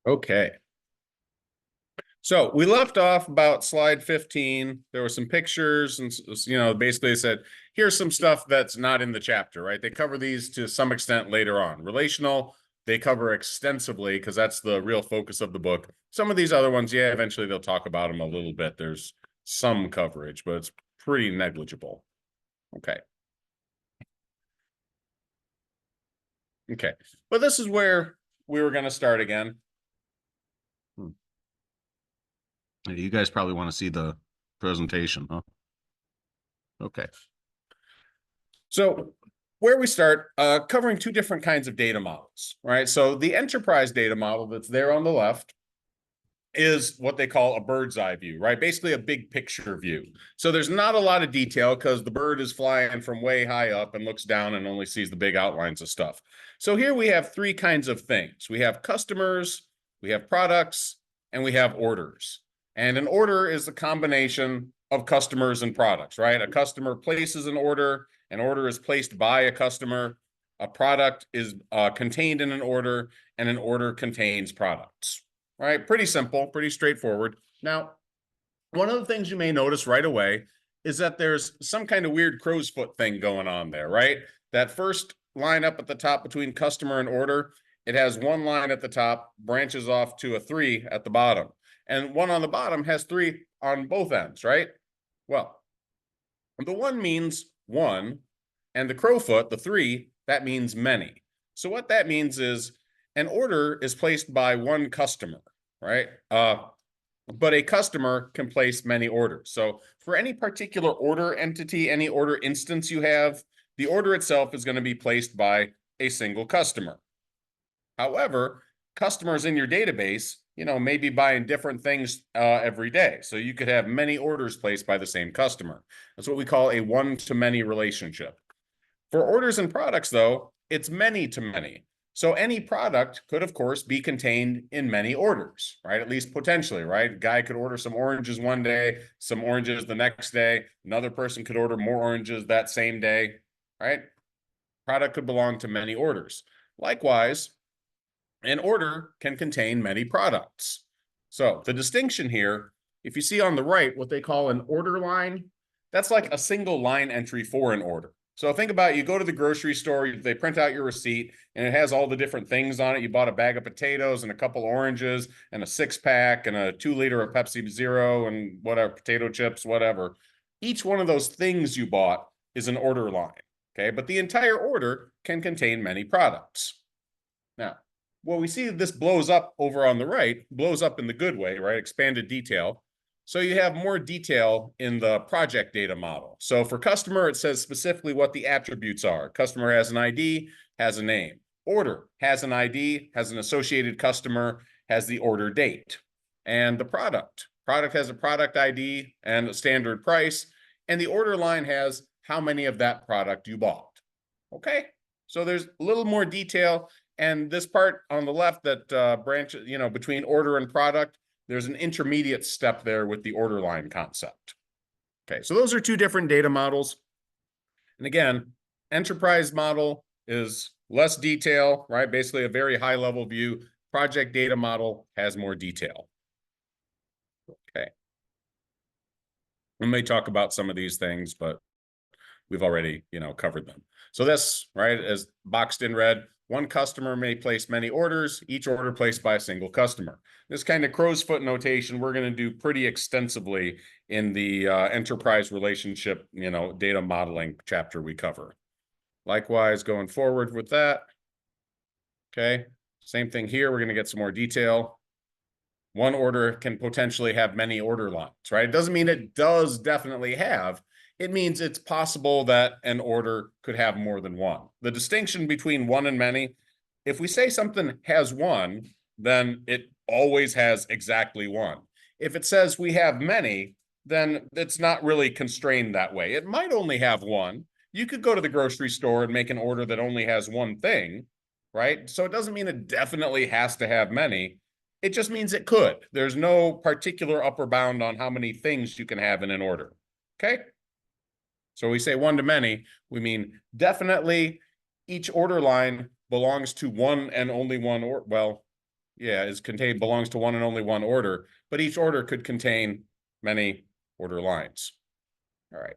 Okay. So we left off about slide 15. There were some pictures and, basically they said, here's some stuff that's not in the chapter, right? They cover these to some extent later on. Relational, they cover extensively because that's the real focus of the book. Some of these other ones, yeah, eventually they'll talk about them a little bit. There's some coverage, but it's pretty negligible. Okay. Okay. But this is where we were going to start again. You guys probably want to see the presentation, huh? Okay. So where we start, covering two different kinds of data models, right? So the enterprise data model that's there on the left is what they call a bird's eye view, right? Basically a big picture view. So there's not a lot of detail because the bird is flying from way high up and looks down and only sees the big outlines of stuff. So here we have three kinds of things. We have customers, we have products, and we have orders. And an order is a combination of customers and products, right? A customer places an order is placed by a customer, a product is contained in an order, and an order contains products. All right, pretty simple, pretty straightforward. Now, one of the things you may notice right away is that there's some kind of weird crow's foot thing going on there, right? That first line up at the top between customer and order, it has one line at the top, branches off to a 3 at the bottom. And one on the bottom has 3 on both ends, right? Well, the 1 means 1, and the crowfoot, the 3, that means many. So what that means is an order is placed by one customer, right? But a customer can place many orders. So for any particular order entity, any order instance you have, the order itself is going to be placed by a single customer. However, customers in your database, may be buying different things every day. So you could have many orders placed by the same customer. That's what we call a one-to-many relationship. For orders and products, though, it's many to many. So any product could, of course, be contained in many orders, right? At least potentially, right? Guy could order some oranges one day, some oranges the next day. Another person could order more oranges that same day, right? Product could belong to many orders. Likewise, an order can contain many products. So the distinction here, if you see on the right, what they call an order line, that's like a single line entry for an order. So think about it, you go to the grocery store, they print out your receipt, and it has all the different things on it. You bought a bag of potatoes and a couple oranges and a 6-pack and a 2-liter of Pepsi Zero and whatever, potato chips, whatever. Each one of those things you bought is an order line, okay? But the entire order can contain many products. Now, well, we see this blows up over on the right, blows up in the good way, right? Expanded detail. So you have more detail in the project data model. So for customer, it says specifically what the attributes are. Customer has an ID, has a name. Order has an ID, has an associated customer, has the order date. And the product has a product ID and a standard price. And the order line has how many of that product you bought. Okay, so there's a little more detail. And this part on the left that branches, between order and product, there's an intermediate step there with the order line concept. Okay, so those are two different data models. And again, enterprise model is less detail, right? Basically a very high level view. Project data model has more detail. Okay. We may talk about some of these things, but we've already, covered them. So this, right, is boxed in red. One customer may place many orders, each order placed by a single customer. This kind of crow's foot notation we're going to do pretty extensively in the enterprise relationship, data modeling chapter we cover. Likewise, going forward with that. Okay, same thing here. We're going to get some more detail. One order can potentially have many order lines, right? It doesn't mean it does definitely have. It means it's possible that an order could have more than one. The distinction between one and many, if we say something has one, then it always has exactly one. If it says we have many, then it's not really constrained that way. It might only have one. You could go to the grocery store and make an order that only has one thing, right? So it doesn't mean it definitely has to have many. It just means it could. There's no particular upper bound on how many things you can have in an order. Okay? So we say one to many, we mean definitely each order line belongs to one and only one, or well, yeah, belongs to one and only one order, but each order could contain many order lines. All right.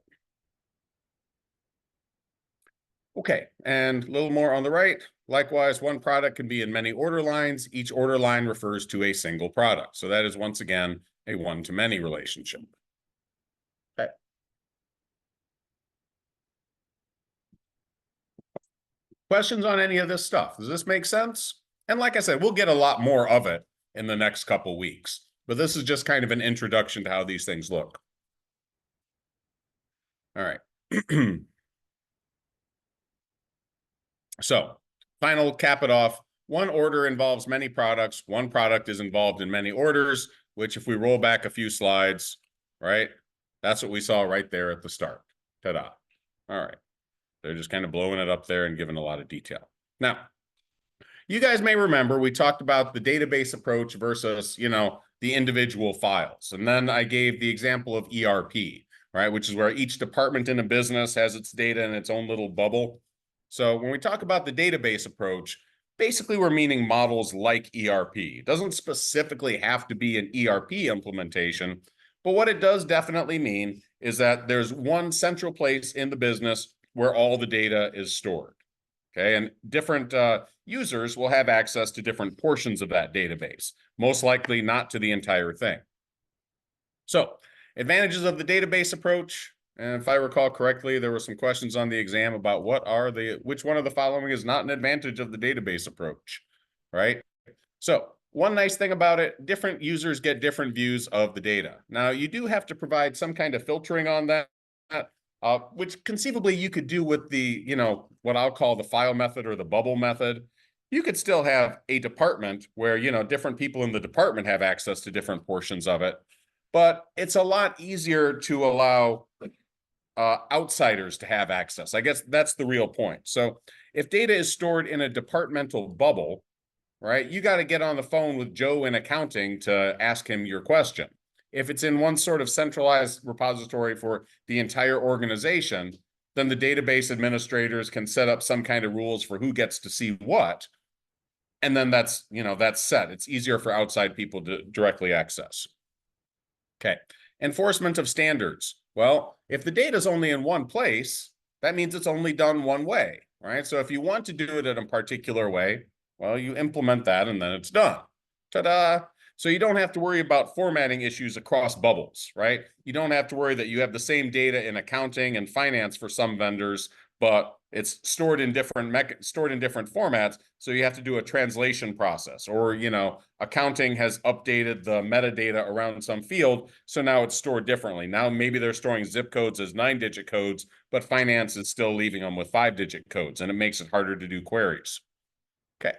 Okay, and a little more on the right. Likewise, one product can be in many order lines. Each order line refers to a single product. So that is, once again, a one-to-many relationship. Okay. Questions on any of this stuff? Does this make sense? And like I said, we'll get a lot more of it in the next couple weeks, but this is just kind of an introduction to how these things look. All right. So, final cap it off. One order involves many products. One product is involved in many orders, which if we roll back a few slides, right, that's what we saw right there at the start. Ta-da. All right. They're just kind of blowing it up there and giving a lot of detail. Now, you guys may remember we talked about the database approach versus, the individual files. And then I gave the example of ERP, right, which is where each department in a business has its data in its own little bubble. So when we talk about the database approach, basically we're meaning models like ERP. It doesn't specifically have to be an ERP implementation, but what it does definitely mean is that there's one central place in the business where all the data is stored. Okay, and different users will have access to different portions of that database, most likely not to the entire thing. So, advantages of the database approach. And if I recall correctly, there were some questions on the exam about which one of the following is not an advantage of the database approach, right? So, one nice thing about it, different users get different views of the data. Now, you do have to provide some kind of filtering on that, which conceivably you could do with the, what I'll call the file method or the bubble method. You could still have a department where, different people in the department have access to different portions of it. But it's a lot easier to allow outsiders to have access. I guess that's the real point. So if data is stored in a departmental bubble, right, you got to get on the phone with Joe in accounting to ask him your question. If it's in one sort of centralized repository for the entire organization, then the database administrators can set up some kind of rules for who gets to see what. And then that's set. It's easier for outside people to directly access. Okay. Enforcement of standards. Well, if the data is only in one place, that means it's only done one way, right? So if you want to do it in a particular way, well, you implement that and then it's done. Ta-da! So you don't have to worry about formatting issues across bubbles, right? You don't have to worry that you have the same data in accounting and finance for some vendors, but it's stored in different formats. So you have to do a translation process, or accounting has updated the metadata around some field, so now it's stored differently. Now maybe they're storing zip codes as 9-digit codes, but finance is still leaving them with 5-digit codes, and it makes it harder to do queries. Okay.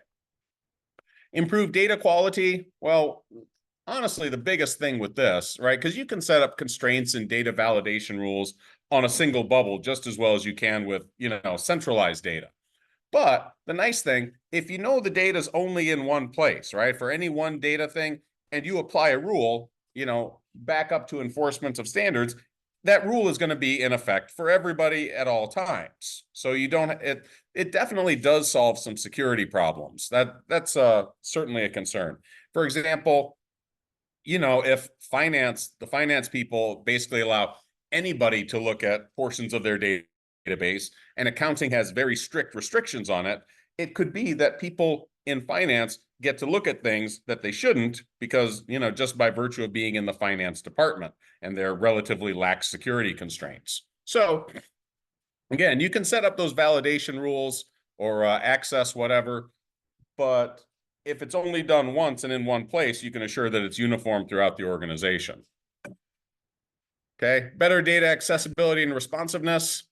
Improve data quality. Well, honestly, the biggest thing with this, right, because you can set up constraints and data validation rules on a single bubble just as well as you can with, centralized data. But the nice thing, if you know the data is only in one place, right, for any one data thing, and you apply a rule, back up to enforcement of standards, that rule is going to be in effect for everybody at all times. So it definitely does solve some security problems. That's certainly a concern. For example, if the finance people basically allow anybody to look at portions of their database, and accounting has very strict restrictions on it, it could be that people in finance get to look at things that they shouldn't because, just by virtue of being in the finance department and their relatively lax security constraints. So again, you can set up those validation rules or access whatever, but if it's only done once and in one place, you can assure that it's uniform throughout the organization. Okay, better data accessibility and responsiveness.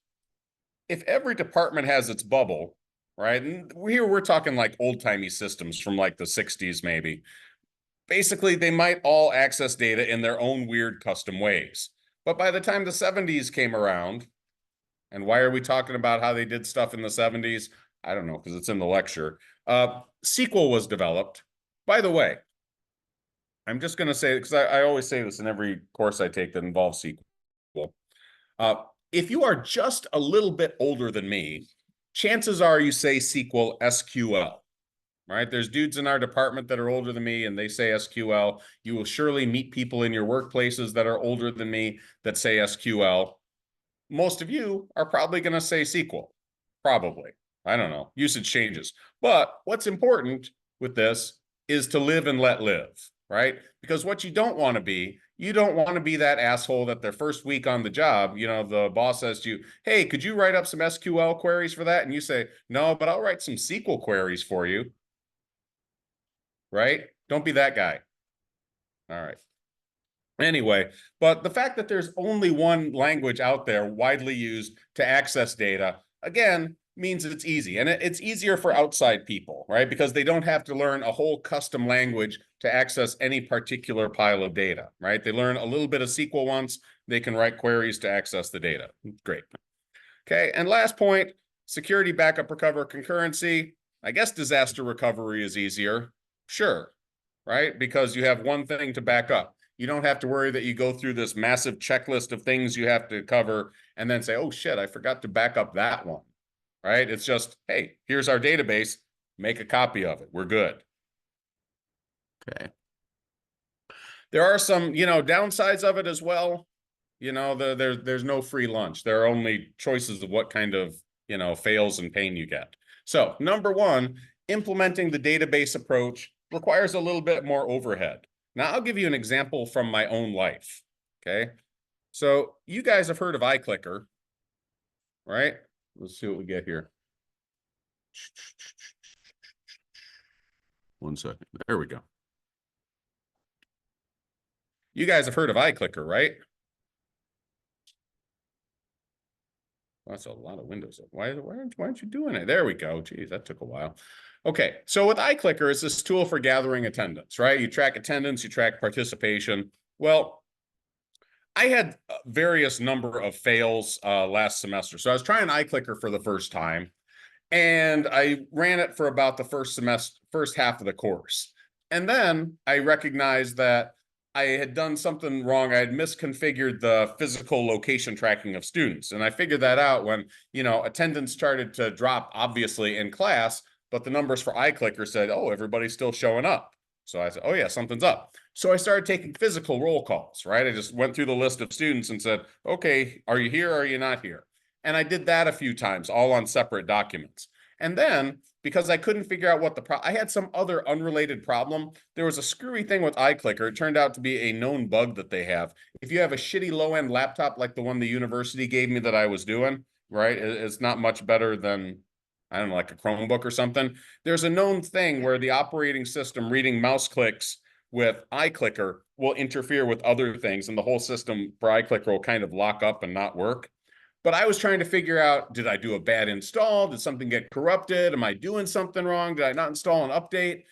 If every department has its bubble, right? And here we're talking like old-timey systems from like the 60s, maybe. Basically, they might all access data in their own weird custom ways. But by the time the 70s came around, and why are we talking about how they did stuff in the 70s? I don't know, because it's in the lecture. SQL was developed. By the way, I'm just going to say, because I always say this in every course I take that involves SQL. If you are just a little bit older than me, chances are you say SQL SQL. right? There's dudes in our department that are older than me and they say SQL. You will surely meet people in your workplaces that are older than me that say SQL. Most of you are probably going to say SQL. Probably. I don't know. Usage changes. But what's important with this is to live and let live, right? Because what you don't want to be, you don't want to be that asshole that their first week on the job, the boss says to you, hey, could you write up some SQL queries for that? And you say, no, but I'll write some SQL queries for you, right? Don't be that guy. All right. Anyway, but the fact that there's only one language out there widely used to access data, again, means it's easy. And it's easier for outside people, right? Because they don't have to learn a whole custom language to access any particular pile of data, right? They learn a little bit of SQL once, they can write queries to access the data. Great. Okay, and last point, security, backup, recover, concurrency. I guess disaster recovery is easier. Sure, right? Because you have one thing to back up. You don't have to worry that you go through this massive checklist of things you have to cover and then say, oh shit, I forgot to back up that one, right? It's just, hey, here's our database, make a copy of it. We're good. Okay. There are some, downsides of it as well. There's no free lunch. There are only choices of what kind of, fails and pain you get. So number one, implementing the database approach requires a little bit more overhead. Now, I'll give you an example from my own life, okay? So you guys have heard of iClicker, right? Let's see what we get here. 1 second. There we go. You guys have heard of iClicker, right? That's a lot of windows. Why aren't you doing it? There we go. Geez, that took a while. Okay, so with iClicker, it's this tool for gathering attendance, right? You track attendance, you track participation. Well, I had various number of fails last semester. So I was trying iClicker for the first time, and I ran it for about the first half of the course. And then I recognized that I had done something wrong. I had misconfigured the physical location tracking of students. And I figured that out when, attendance started to drop, obviously, in class, but the numbers for iClicker said, oh, everybody's still showing up. So I said, oh yeah, something's up. So I started taking physical roll calls, right? I just went through the list of students and said, okay, are you here or are you not here? And I did that a few times, all on separate documents. And then, because I couldn't figure out what I had some other unrelated problem. There was a screwy thing with iClicker. It turned out to be a known bug that they have. If you have a shitty low-end laptop like the one the university gave me that I was doing, right? It's not much better than, I don't know, like a Chromebook or something. There's a known thing where the operating system reading mouse clicks with iClicker will interfere with other things, and the whole system for iClicker will kind of lock up and not work. But I was trying to figure out, did I do a bad install? Did something get corrupted? Am I doing something wrong? Did I not install an update?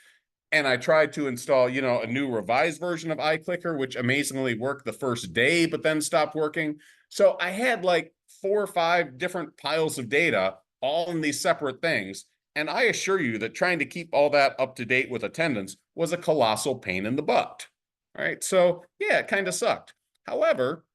And I tried to install, a new revised version of iClicker, which amazingly worked the first day, but then stopped working. So I had like 4 or 5 different piles of data, all in these separate things. And I assure you that trying to keep all that up to date with attendance was a colossal pain in the butt. Right. So yeah, it kind of sucked. However,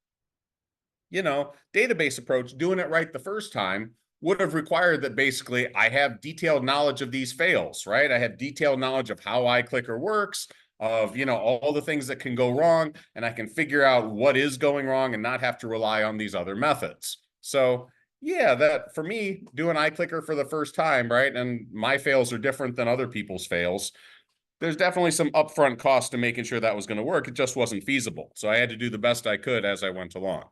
database approach, doing it right the first time would have required that basically I have detailed knowledge of these fails, right? I have detailed knowledge of how iClicker works, of, all the things that can go wrong, and I can figure out what is going wrong and not have to rely on these other methods. So yeah, that for me, doing iClicker for the first time, right? And my fails are different than other people's fails. There's definitely some upfront cost to making sure that was going to work. It just wasn't feasible. So I had to do the best I could as I went along.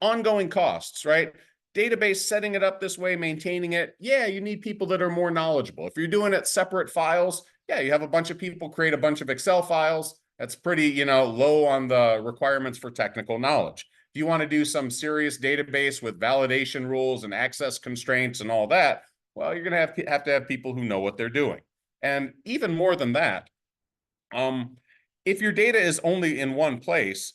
Ongoing costs, right? Database, setting it up this way, maintaining it. Yeah, you need people that are more knowledgeable. If you're doing it separate files, yeah, you have a bunch of people create a bunch of Excel files. That's pretty, low on the requirements for technical knowledge. If you want to do some serious database with validation rules and access constraints and all that, well, you're going to have to have people who know what they're doing. And even more than that, if your data is only in one place,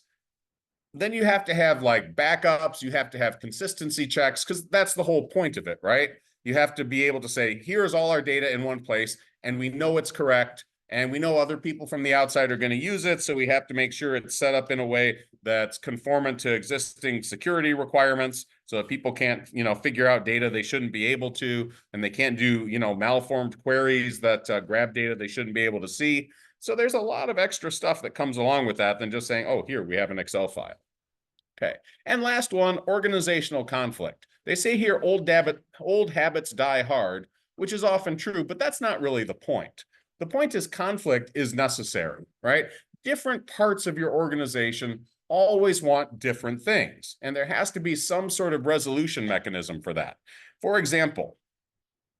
then you have to have like backups, you have to have consistency checks, because that's the whole point of it, right? You have to be able to say, here's all our data in one place, and we know it's correct, And we know other people from the outside are going to use it, so we have to make sure it's set up in a way that's conformant to existing security requirements, so that people can't, figure out data they shouldn't be able to, and they can't do, malformed queries that grab data they shouldn't be able to see. So there's a lot of extra stuff that comes along with that than just saying, oh, here, we have an Excel file. Okay. And last one, organizational conflict. They say here old habits die hard, which is often true, but that's not really the point. The point is conflict is necessary, right? Different parts of your organization always want different things, and there has to be some sort of resolution mechanism for that. For example,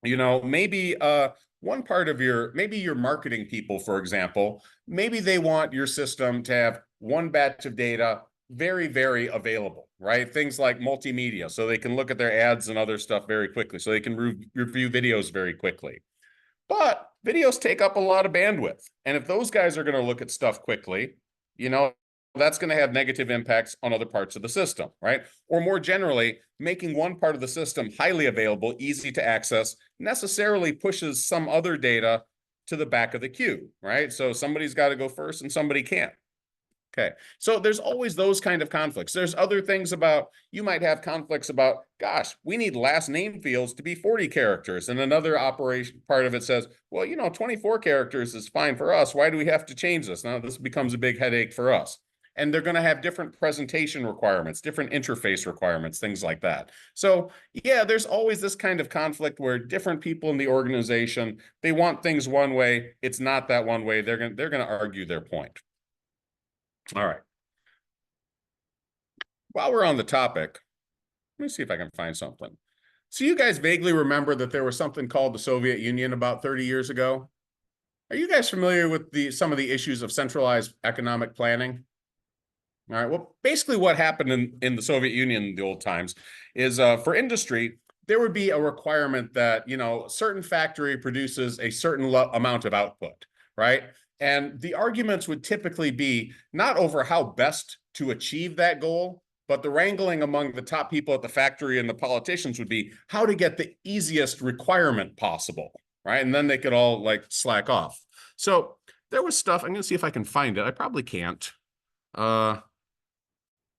maybe one part of maybe your marketing people, for example, maybe they want your system to have one batch of data very, very available, right? Things like multimedia, so they can look at their ads and other stuff very quickly, so they can review videos very quickly. But videos take up a lot of bandwidth. And if those guys are going to look at stuff quickly, that's going to have negative impacts on other parts of the system, right? Or more generally, making one part of the system highly available, easy to access, necessarily pushes some other data to the back of the queue, right? So somebody's got to go first and somebody can't. Okay, so there's always those kind of conflicts. There's other things about, you might have conflicts about, gosh, we need last name fields to be 40 characters. And another operation part of it says, well, 24 characters is fine for us. Why do we have to change this? Now this becomes a big headache for us. And they're going to have different presentation requirements, different interface requirements, things like that. So yeah, there's always this kind of conflict where different people in the organization, they want things one way. It's not that one way. They're going to argue their point. All right. While we're on the topic, let me see if I can find something. So you guys vaguely remember that there was something called the Soviet Union about 30 years ago? Are you guys familiar with some of the issues of centralized economic planning? All right. Well, basically what happened in the Soviet Union in the old times is for industry, there would be a requirement that, a certain factory produces a certain amount of output, right? And the arguments would typically be not over how best to achieve that goal, but the wrangling among the top people at the factory and the politicians would be how to get the easiest requirement possible, right? And then they could all slack off. So there was stuff, I'm going to see if I can find it. I probably can't.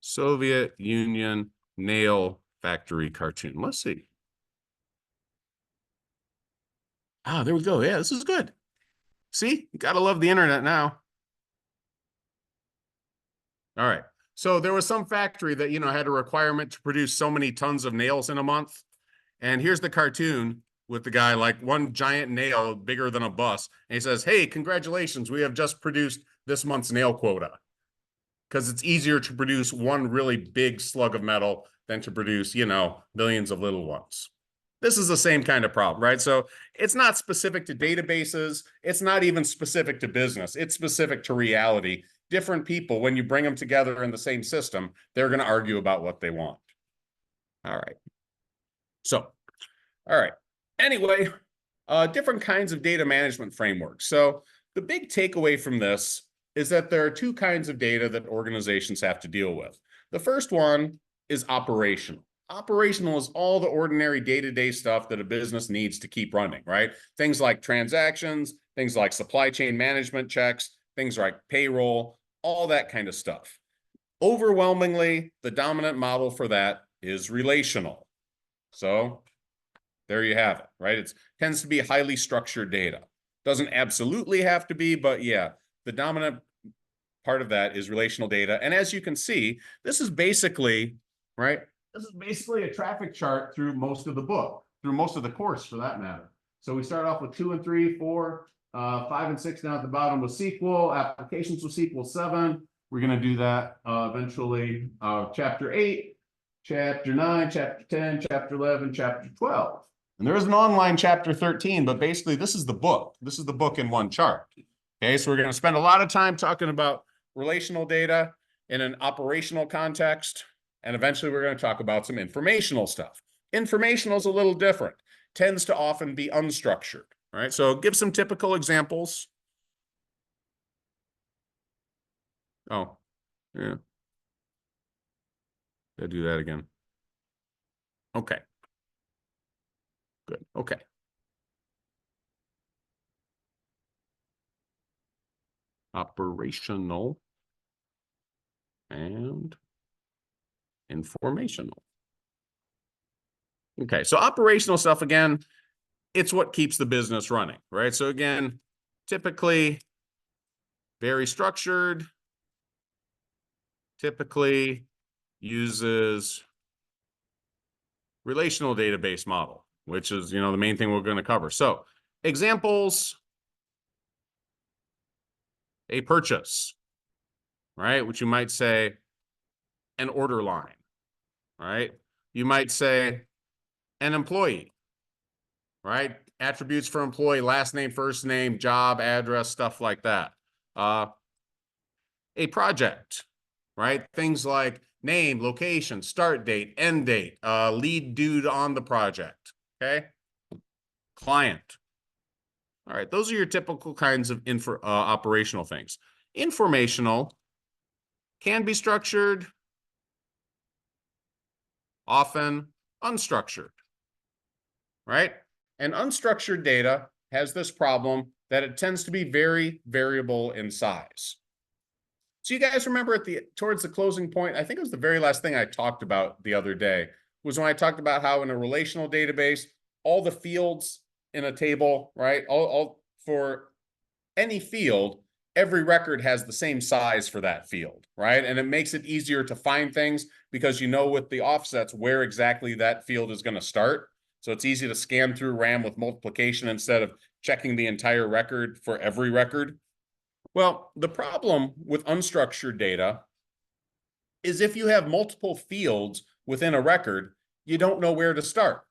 Soviet Union nail factory cartoon. Let's see. Ah, there we go. Yeah, this is good. See, you gotta love the internet now. All right. So there was some factory that, had a requirement to produce so many tons of nails in a month. And here's the cartoon with the guy, like one giant nail bigger than a bus. And he says, hey, congratulations, we have just produced this month's nail quota. Because it's easier to produce one really big slug of metal than to produce, millions of little ones. This is the same kind of problem, right? So it's not specific to databases. It's not even specific to business. It's specific to reality. Different people, when you bring them together in the same system, they're going to argue about what they want. All right. So, all right. Anyway, different kinds of data management frameworks. So the big takeaway from this is that there are two kinds of data that organizations have to deal with. The first one is operational. Operational is all the ordinary day-to-day stuff that a business needs to keep running, right? Things like transactions, things like supply chain management checks, things like payroll, all that kind of stuff. Overwhelmingly, the dominant model for that is relational. So there you have it, right? It tends to be highly structured data. Doesn't absolutely have to be, but yeah, the dominant part of that is relational data. And as you can see, this is basically, right? This is basically a traffic chart through most of the book, through most of the course for that matter. So we start off with 2 and 3, 4, 5 and 6 down at the bottom with SQL, applications with SQL 7. We're going to do that eventually. Chapter 8, chapter 9, chapter 10, chapter 11, chapter 12. And there is an online chapter 13, but basically this is the book. This is the book in one chart. Okay, so we're going to spend a lot of time talking about relational data in an operational context, and eventually we're going to talk about some informational stuff. Informational is a little different, tends to often be unstructured, right? So give some typical examples. Oh, yeah. Gotta do that again. Okay. Good, okay. operational and informational. Okay, so operational stuff, again, it's what keeps the business running, right? So again, typically very structured, typically uses relational database model, which is, the main thing we're going to cover. So examples, a purchase, right? Which you might say an order line, right? You might say an employee, right? Attributes for employee, last name, first name, job, address, stuff like that. A project, right? Things like name, location, start date, end date, lead dude on the project, okay? Client. All right, those are your typical kinds of operational things. Informational can be structured, often unstructured, right? And unstructured data has this problem that it tends to be very variable in size. So you guys remember towards the closing point, I think it was the very last thing I talked about the other day, was when I talked about how in a relational database, all the fields in a table, right? All for any field, every record has the same size for that field, right? And it makes it easier to find things because you know with the offsets where exactly that field is going to start. So it's easy to scan through RAM with multiplication instead of checking the entire record for every record. Well, the problem with unstructured data is if you have multiple fields within a record, you don't know where to start,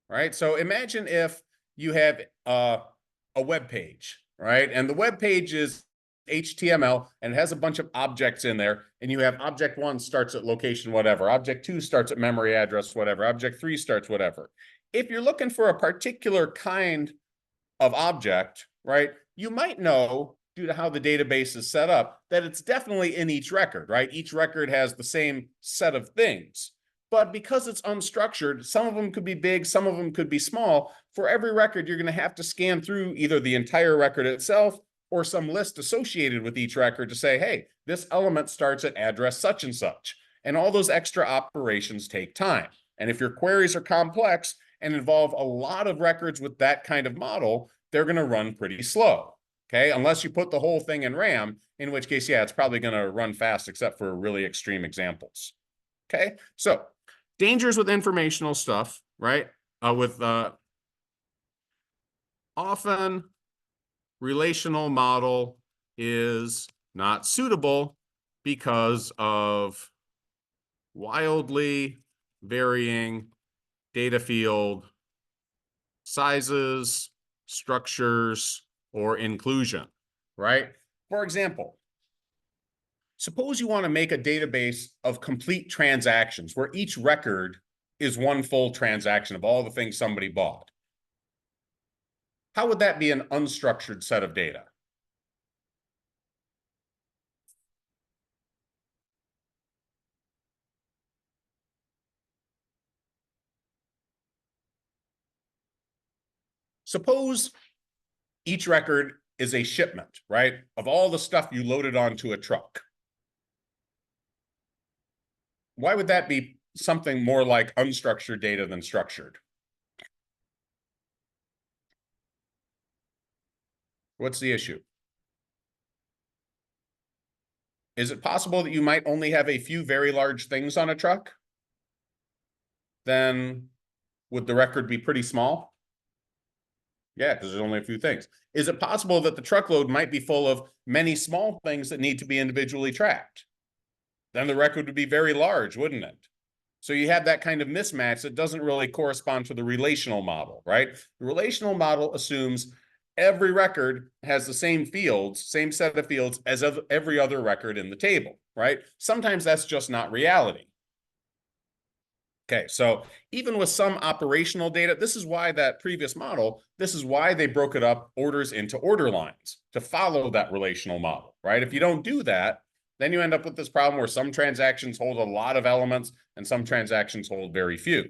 right? So imagine if you have a web page, right? And the web page is HTML and it has a bunch of objects in there. And you have object 1 starts at location, whatever. Object 2 starts at memory address, whatever. Object 3 starts whatever. If you're looking for a particular kind of object, right, you might know, due to how the database is set up, that it's definitely in each record, right? Each record has the same set of things. But because it's unstructured, some of them could be big, some of them could be small. For every record, you're going to have to scan through either the entire record itself or some list associated with each record to say, hey, this element starts at address such and such. And all those extra operations take time. And if your queries are complex and involve a lot of records with that kind of model, they're going to run pretty slow. Okay, unless you put the whole thing in RAM, in which case, yeah, it's probably going to run fast, except for really extreme examples. Okay, so dangers with informational stuff, right? Often relational model is not suitable because of wildly varying data field sizes, structures, or inclusion, right? For example, suppose you want to make a database of complete transactions where each record is one full transaction of all the things somebody bought. How would that be an unstructured set of data? Suppose each record is a shipment, right, of all the stuff you loaded onto a truck. Why would that be something more like unstructured data than structured? What's the issue? Is it possible that you might only have a few very large things on a truck? Then would the record be pretty small? Yeah, because there's only a few things. Is it possible that the truckload might be full of many small things that need to be individually tracked? Then the record would be very large, wouldn't it? So you have that kind of mismatch that doesn't really correspond to the relational model, right? The relational model assumes every record has the same fields, same set of fields as of every other record in the table, right? Sometimes that's just not reality. Okay, so even with some operational data, this is why that previous model, this is why they broke it up orders into order lines to follow that relational model, right? If you don't do that, then you end up with this problem where some transactions hold a lot of elements and some transactions hold very few.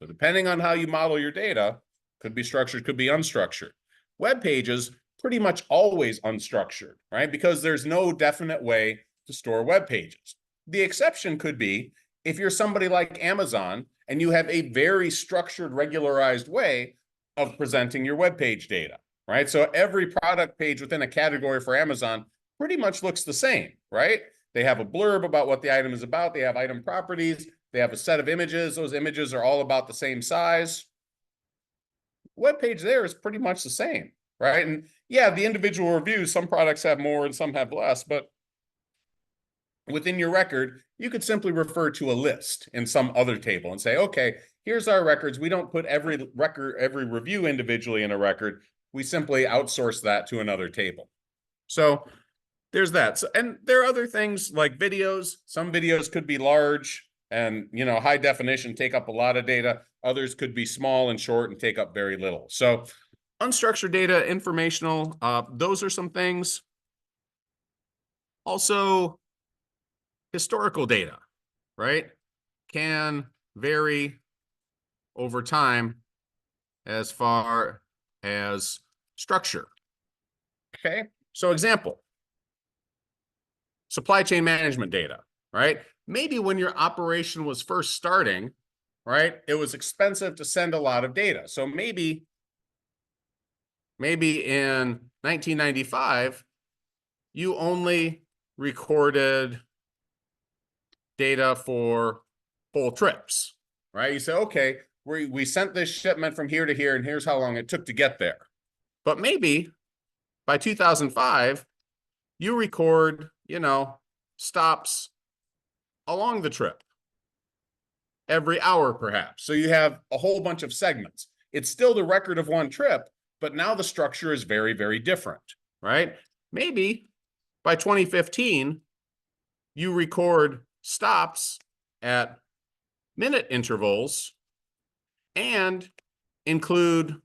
So depending on how you model your data, could be structured, could be unstructured. Web pages pretty much always unstructured, right? Because there's no definite way to store web pages. The exception could be if you're somebody like Amazon and you have a very structured, regularized way of presenting your web page data, right? So every product page within a category for Amazon pretty much looks the same, right? They have a blurb about what the item is about. They have item properties. They have a set of images. Those images are all about the same size. Web page there is pretty much the same, right? And yeah, the individual reviews, some products have more and some have less, but within your record, you could simply refer to a list in some other table and say, okay, here's our records. We don't put every record, every review individually in a record. We simply outsource that to another table. So there's that. So, and there are other things like videos. Some videos could be large and, you know, high definition, take up a lot of data. Others could be small and short and take up very little. So unstructured data, informational, those are some things. Also, historical data, right, can vary over time as far as structure. Okay, so example, supply chain management data, right? Maybe when your operation was first starting, right, it was expensive to send a lot of data. So maybe in 1995, you only recorded data for full trips, right? You say, okay, we sent this shipment from here to here, and here's how long it took to get there. But maybe by 2005, you record, you know, stops along the trip every hour, perhaps. So you have a whole bunch of segments. It's still the record of one trip, but now the structure is very, very different, right? Maybe by 2015, you record stops at minute intervals and include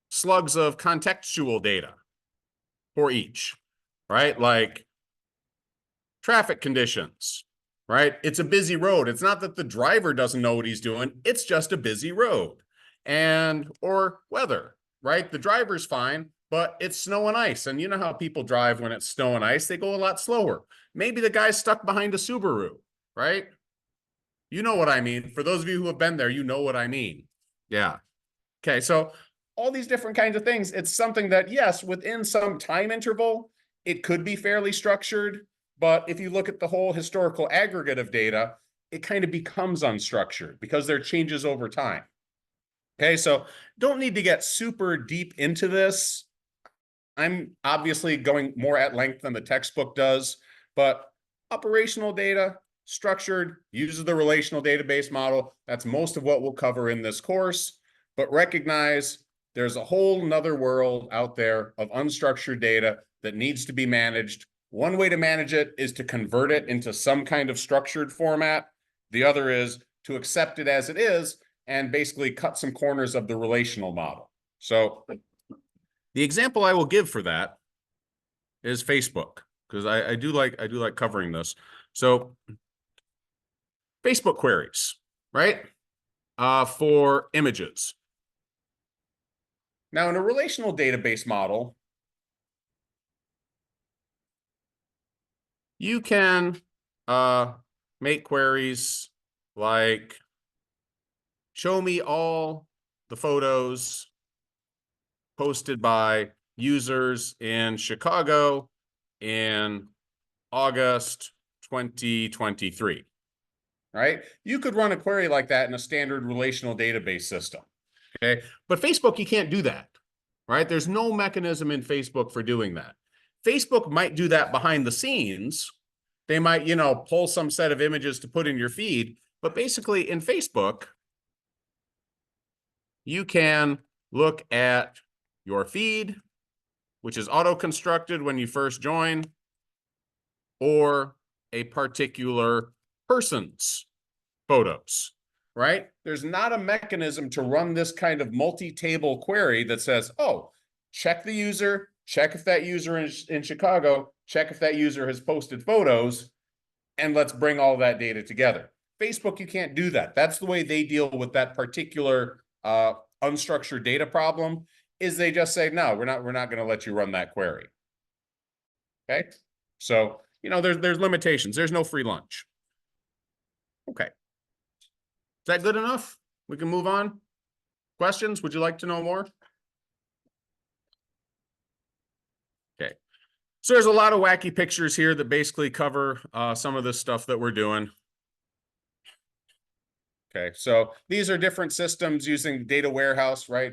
slugs of contextual data for each, right? Like traffic conditions, right? It's a busy road. It's not that the driver doesn't know what he's doing. It's just a busy road. And, or weather, right? The driver's fine, but it's snow and ice. And you know how people drive when it's snow and ice, they go a lot slower. Maybe the guy's stuck behind a Subaru, right? You know what I mean. For those of you who have been there, you know what I mean. Yeah. Okay, so all these different kinds of things, it's something that, yes, within some time interval, it could be fairly structured. But if you look at the whole historical aggregate of data, it kind of becomes unstructured because there are changes over time. Okay, so don't need to get super deep into this. I'm obviously going more at length than the textbook does, but operational data, structured, uses the relational database model. That's most of what we'll cover in this course, but recognize there's a whole nother world out there of unstructured data that needs to be managed. One way to manage it is to convert it into some kind of structured format. The other is to accept it as it is and basically cut some corners of the relational model. So the example I will give for that is Facebook, because I do like covering this. So Facebook queries, right? For images. Now, in a relational database model, you can make queries like, show me all the photos posted by users in Chicago in August 2023, right? You could run a query like that in a standard relational database system, okay? But Facebook, you can't do that, right? There's no mechanism in Facebook for doing that. Facebook might do that behind the scenes. They might, you know, pull some set of images to put in your feed, but basically in Facebook, you can look at your feed, which is auto-constructed when you first join, or a particular person's photos, right? There's not a mechanism to run this kind of multi-table query that says, oh, check the user, check if that user is in Chicago, check if that user has posted photos, and let's bring all that data together. Facebook, you can't do that. That's the way they deal with that particular unstructured data problem. is they just say, no, we're not going to let you run that query. Okay. So, there's limitations. There's no free lunch. Okay. Is that good enough? We can move on. Questions? Would you like to know more? Okay. So there's a lot of wacky pictures here that basically cover some of this stuff that we're doing. Okay, so these are different systems using data warehouse, right?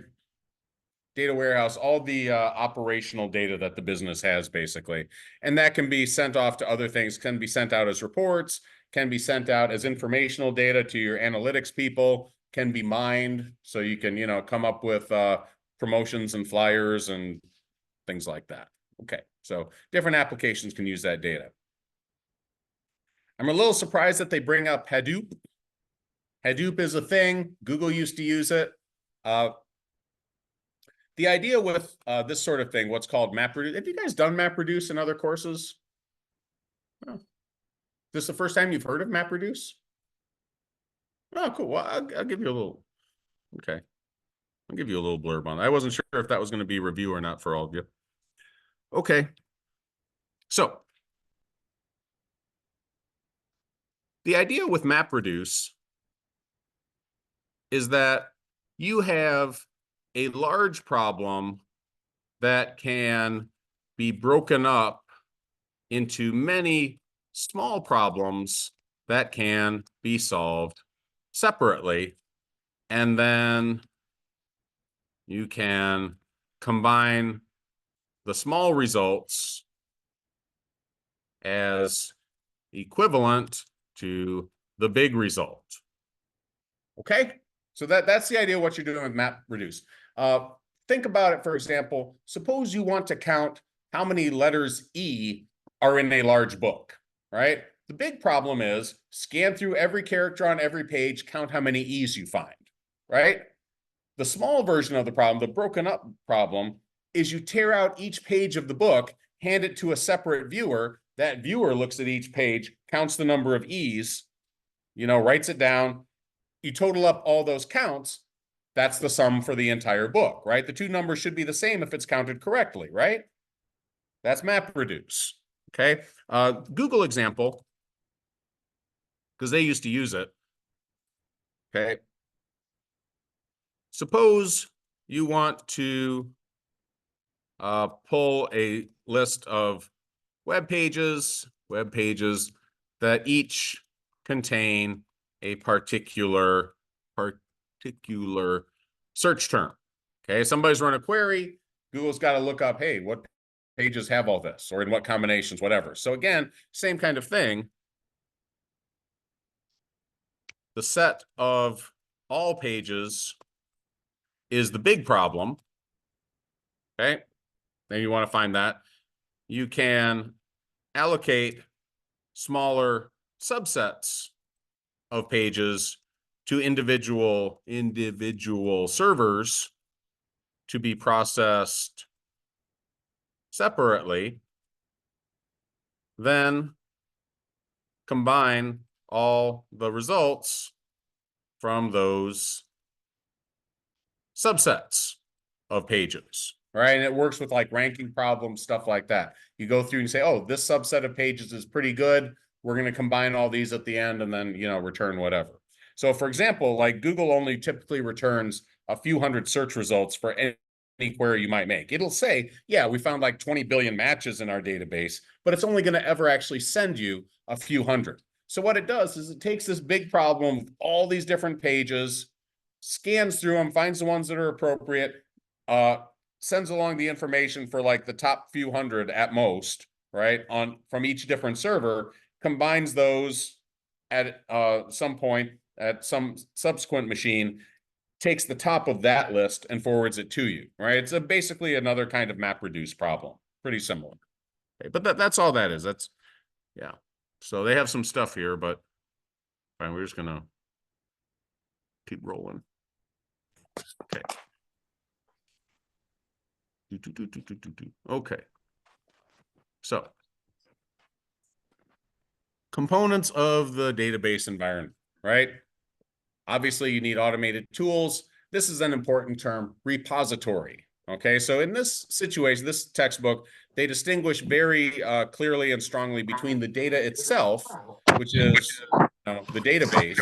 Data warehouse, all the operational data that the business has, basically. And that can be sent off to other things, can be sent out as reports, can be sent out as informational data to your analytics people, can be mined. So you can, come up with promotions and flyers and things like that. Okay, so different applications can use that data. I'm a little surprised that they bring up Hadoop. Hadoop is a thing. Google used to use it. The idea with this sort of thing, what's called MapReduce. Have you guys done MapReduce in other courses? Oh. This is the first time you've heard of MapReduce? Oh, cool. Well, I'll give you a little. Okay. I'll give you a little blurb on that. I wasn't sure if that was going to be a review or not for all of you. Okay. So the idea with MapReduce is that you have a large problem that can be broken up into many small problems that can be solved separately. And then you can combine the small results as equivalent to the big result. Okay? So that's the idea of what you're doing with MapReduce. Think about it, for example, suppose you want to count how many letters E are in a large book, right? The big problem is scan through every character on every page, count how many E's you find, right? The small version of the problem, the broken up problem, is you tear out each page of the book, hand it to a separate viewer. That viewer looks at each page, counts the number of E's, writes it down. You total up all those counts. That's the sum for the entire book, right? The two numbers should be the same if it's counted correctly, right? That's MapReduce, okay? Google example, because they used to use it, okay? Suppose you want to pull a list of web pages that each contain a particular search term. Okay, somebody's run a query. Google's got to look up, hey, what pages have all this, or in what combinations, whatever. So again, same kind of thing. The set of all pages is the big problem. Okay, then you want to find that. You can allocate smaller subsets of pages to individual servers to be processed separately, then combine all the results from those subsets of pages, right? And it works with like ranking problems, stuff like that. You go through and say, oh, this subset of pages is pretty good. We're going to combine all these at the end and then, return whatever. So for example, like Google only typically returns a few hundred search results for any query you might make. It'll say, yeah, we found like 20 billion matches in our database, but it's only going to ever actually send you a few hundred. So what it does is it takes this big problem of all these different pages, scans through them, finds the ones that are appropriate, sends along the information for like the top few hundred at most, right, from each different server, combines those at some point at some subsequent machine, takes the top of that list and forwards it to you, right? It's basically another kind of MapReduce problem, pretty similar. Okay, but that's all that is. That's, yeah. So they have some stuff here, but fine, we're just gonna keep rolling. Okay. Okay. So components of the database environment, right? Obviously, you need automated tools. This is an important term, repository, Okay, so in this situation, this textbook, they distinguish very clearly and strongly between the data itself, which is the database,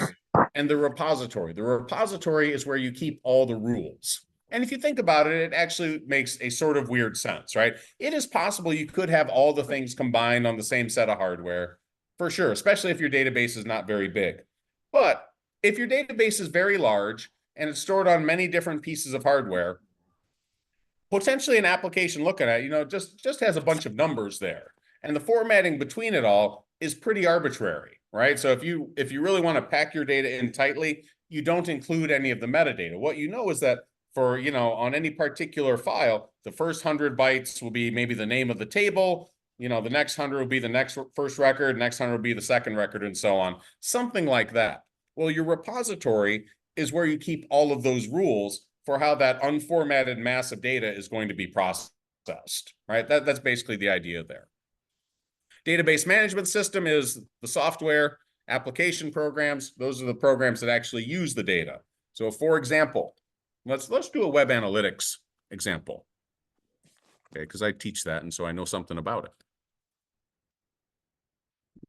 and the repository. The repository is where you keep all the rules. And if you think about it, it actually makes a sort of weird sense, right? It is possible you could have all the things combined on the same set of hardware, for sure, especially if your database is not very big. But if your database is very large and it's stored on many different pieces of hardware, potentially an application looking at, just has a bunch of numbers there. And the formatting between it all is pretty arbitrary, right? So if you really want to pack your data in tightly, you don't include any of the metadata. What you know is that for, on any particular file, the first 100 bytes will be maybe the name of the table, the next 100 will be the next first record, next 100 will be the second record, and so on. Something like that. Well, your repository is where you keep all of those rules for how that unformatted mass of data is going to be processed, right? That's basically the idea there. Database management system is the software, application programs. Those are the programs that actually use the data. So for example, let's do a web analytics example. Okay, because I teach that, and so I know something about it.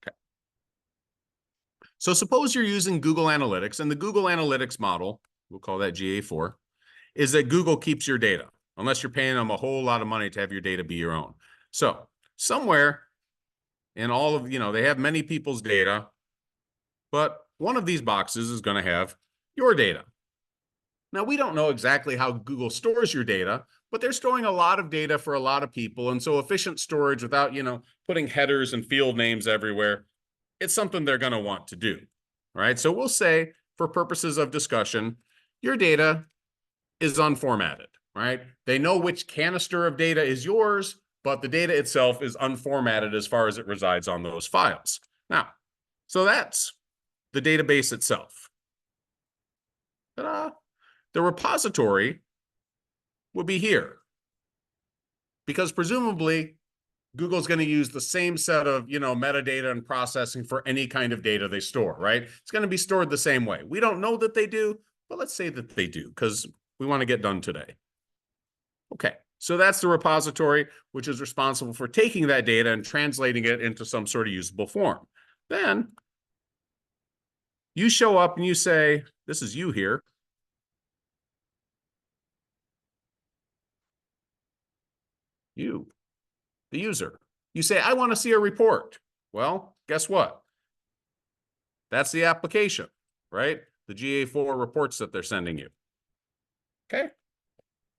Okay. So suppose you're using Google Analytics, and the Google Analytics model, we'll call that GA4, is that Google keeps your data, unless you're paying them a whole lot of money to have your data be your own. So somewhere in all of, they have many people's data, but one of these boxes is going to have your data. Now, we don't know exactly how Google stores your data, but they're storing a lot of data for a lot of people. And so efficient storage without, putting headers and field names everywhere, it's something they're going to want to do, right? So we'll say, for purposes of discussion, your data is unformatted, right? They know which canister of data is yours, but the data itself is unformatted as far as it resides on those files. Now, so that's the database itself. Ta-da! The repository will be here, because presumably Google's going to use the same set of, metadata and processing for any kind of data they store, right? It's going to be stored the same way. We don't know that they do, but let's say that they do, because we want to get done today. Okay, so that's the repository, which is responsible for taking that data and translating it into some sort of usable form. Then you show up and you say, this is you here. You, the user. You say, I want to see a report. Well, guess what? That's the application, right? The GA4 reports that they're sending you. Okay,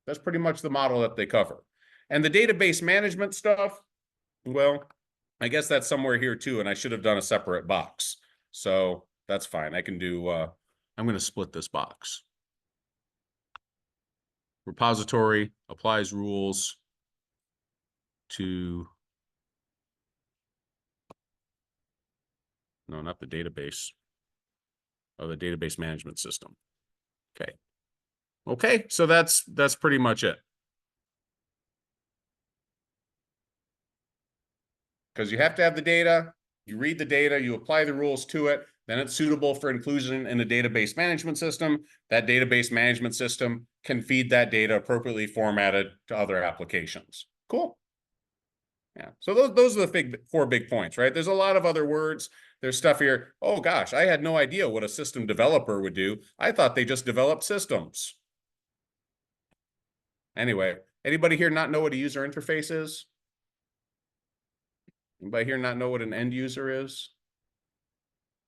that's pretty much the model that they cover. And the database management stuff, well, I guess that's somewhere here too, and I should have done a separate box. So that's fine. I can do, I'm going to split this box. Repository applies rules to, no, not the database. Oh, the database management system. Okay. Okay, so that's pretty much it. Because you have to have the data, you read the data, you apply the rules to it, then it's suitable for inclusion in a database management system. That database management system can feed that data appropriately formatted to other applications. Cool. Yeah, so those are the four big points, right? There's a lot of other words. There's stuff here. Oh gosh, I had no idea what a system developer would do. I thought they just developed systems. Anyway, anybody here not know what a user interface is? Anybody here not know what an end user is?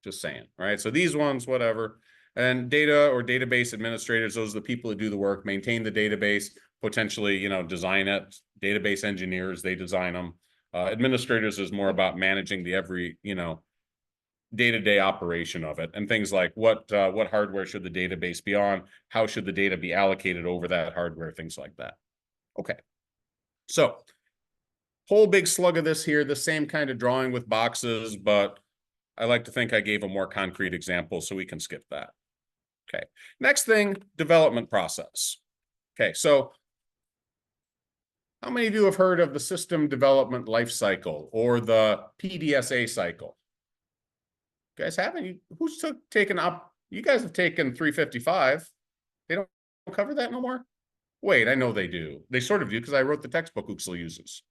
Just saying, all right? So these ones, whatever. And data or database administrators, those are the people who do the work, maintain the database, potentially, design it. Database engineers, they design them. Administrators is more about managing the every, day-to-day operation of it, and things like what hardware should the database be on? How should the data be allocated over that hardware? Things like that. Okay. So whole big slug of this here, the same kind of drawing with boxes, but I like to think I gave a more concrete example, so we can skip that. Okay. Next thing, development process. Okay, so how many of you have heard of the system development life cycle or the PDSA cycle? You guys haven't? Who's taken up? You guys have taken 355. They don't cover that no more? Wait, I know they do. They sort of do because I wrote the textbook Uxel uses.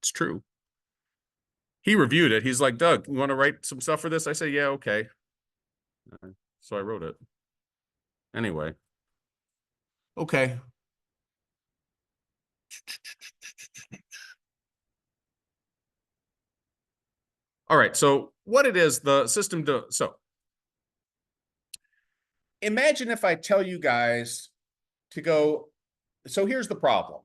It's true. He reviewed it. He's like, Doug, you want to write some stuff for this? I say, yeah, okay. So I wrote it. Anyway. Okay. All right. So what it is, the system so imagine if I tell you guys to go, so here's the problem.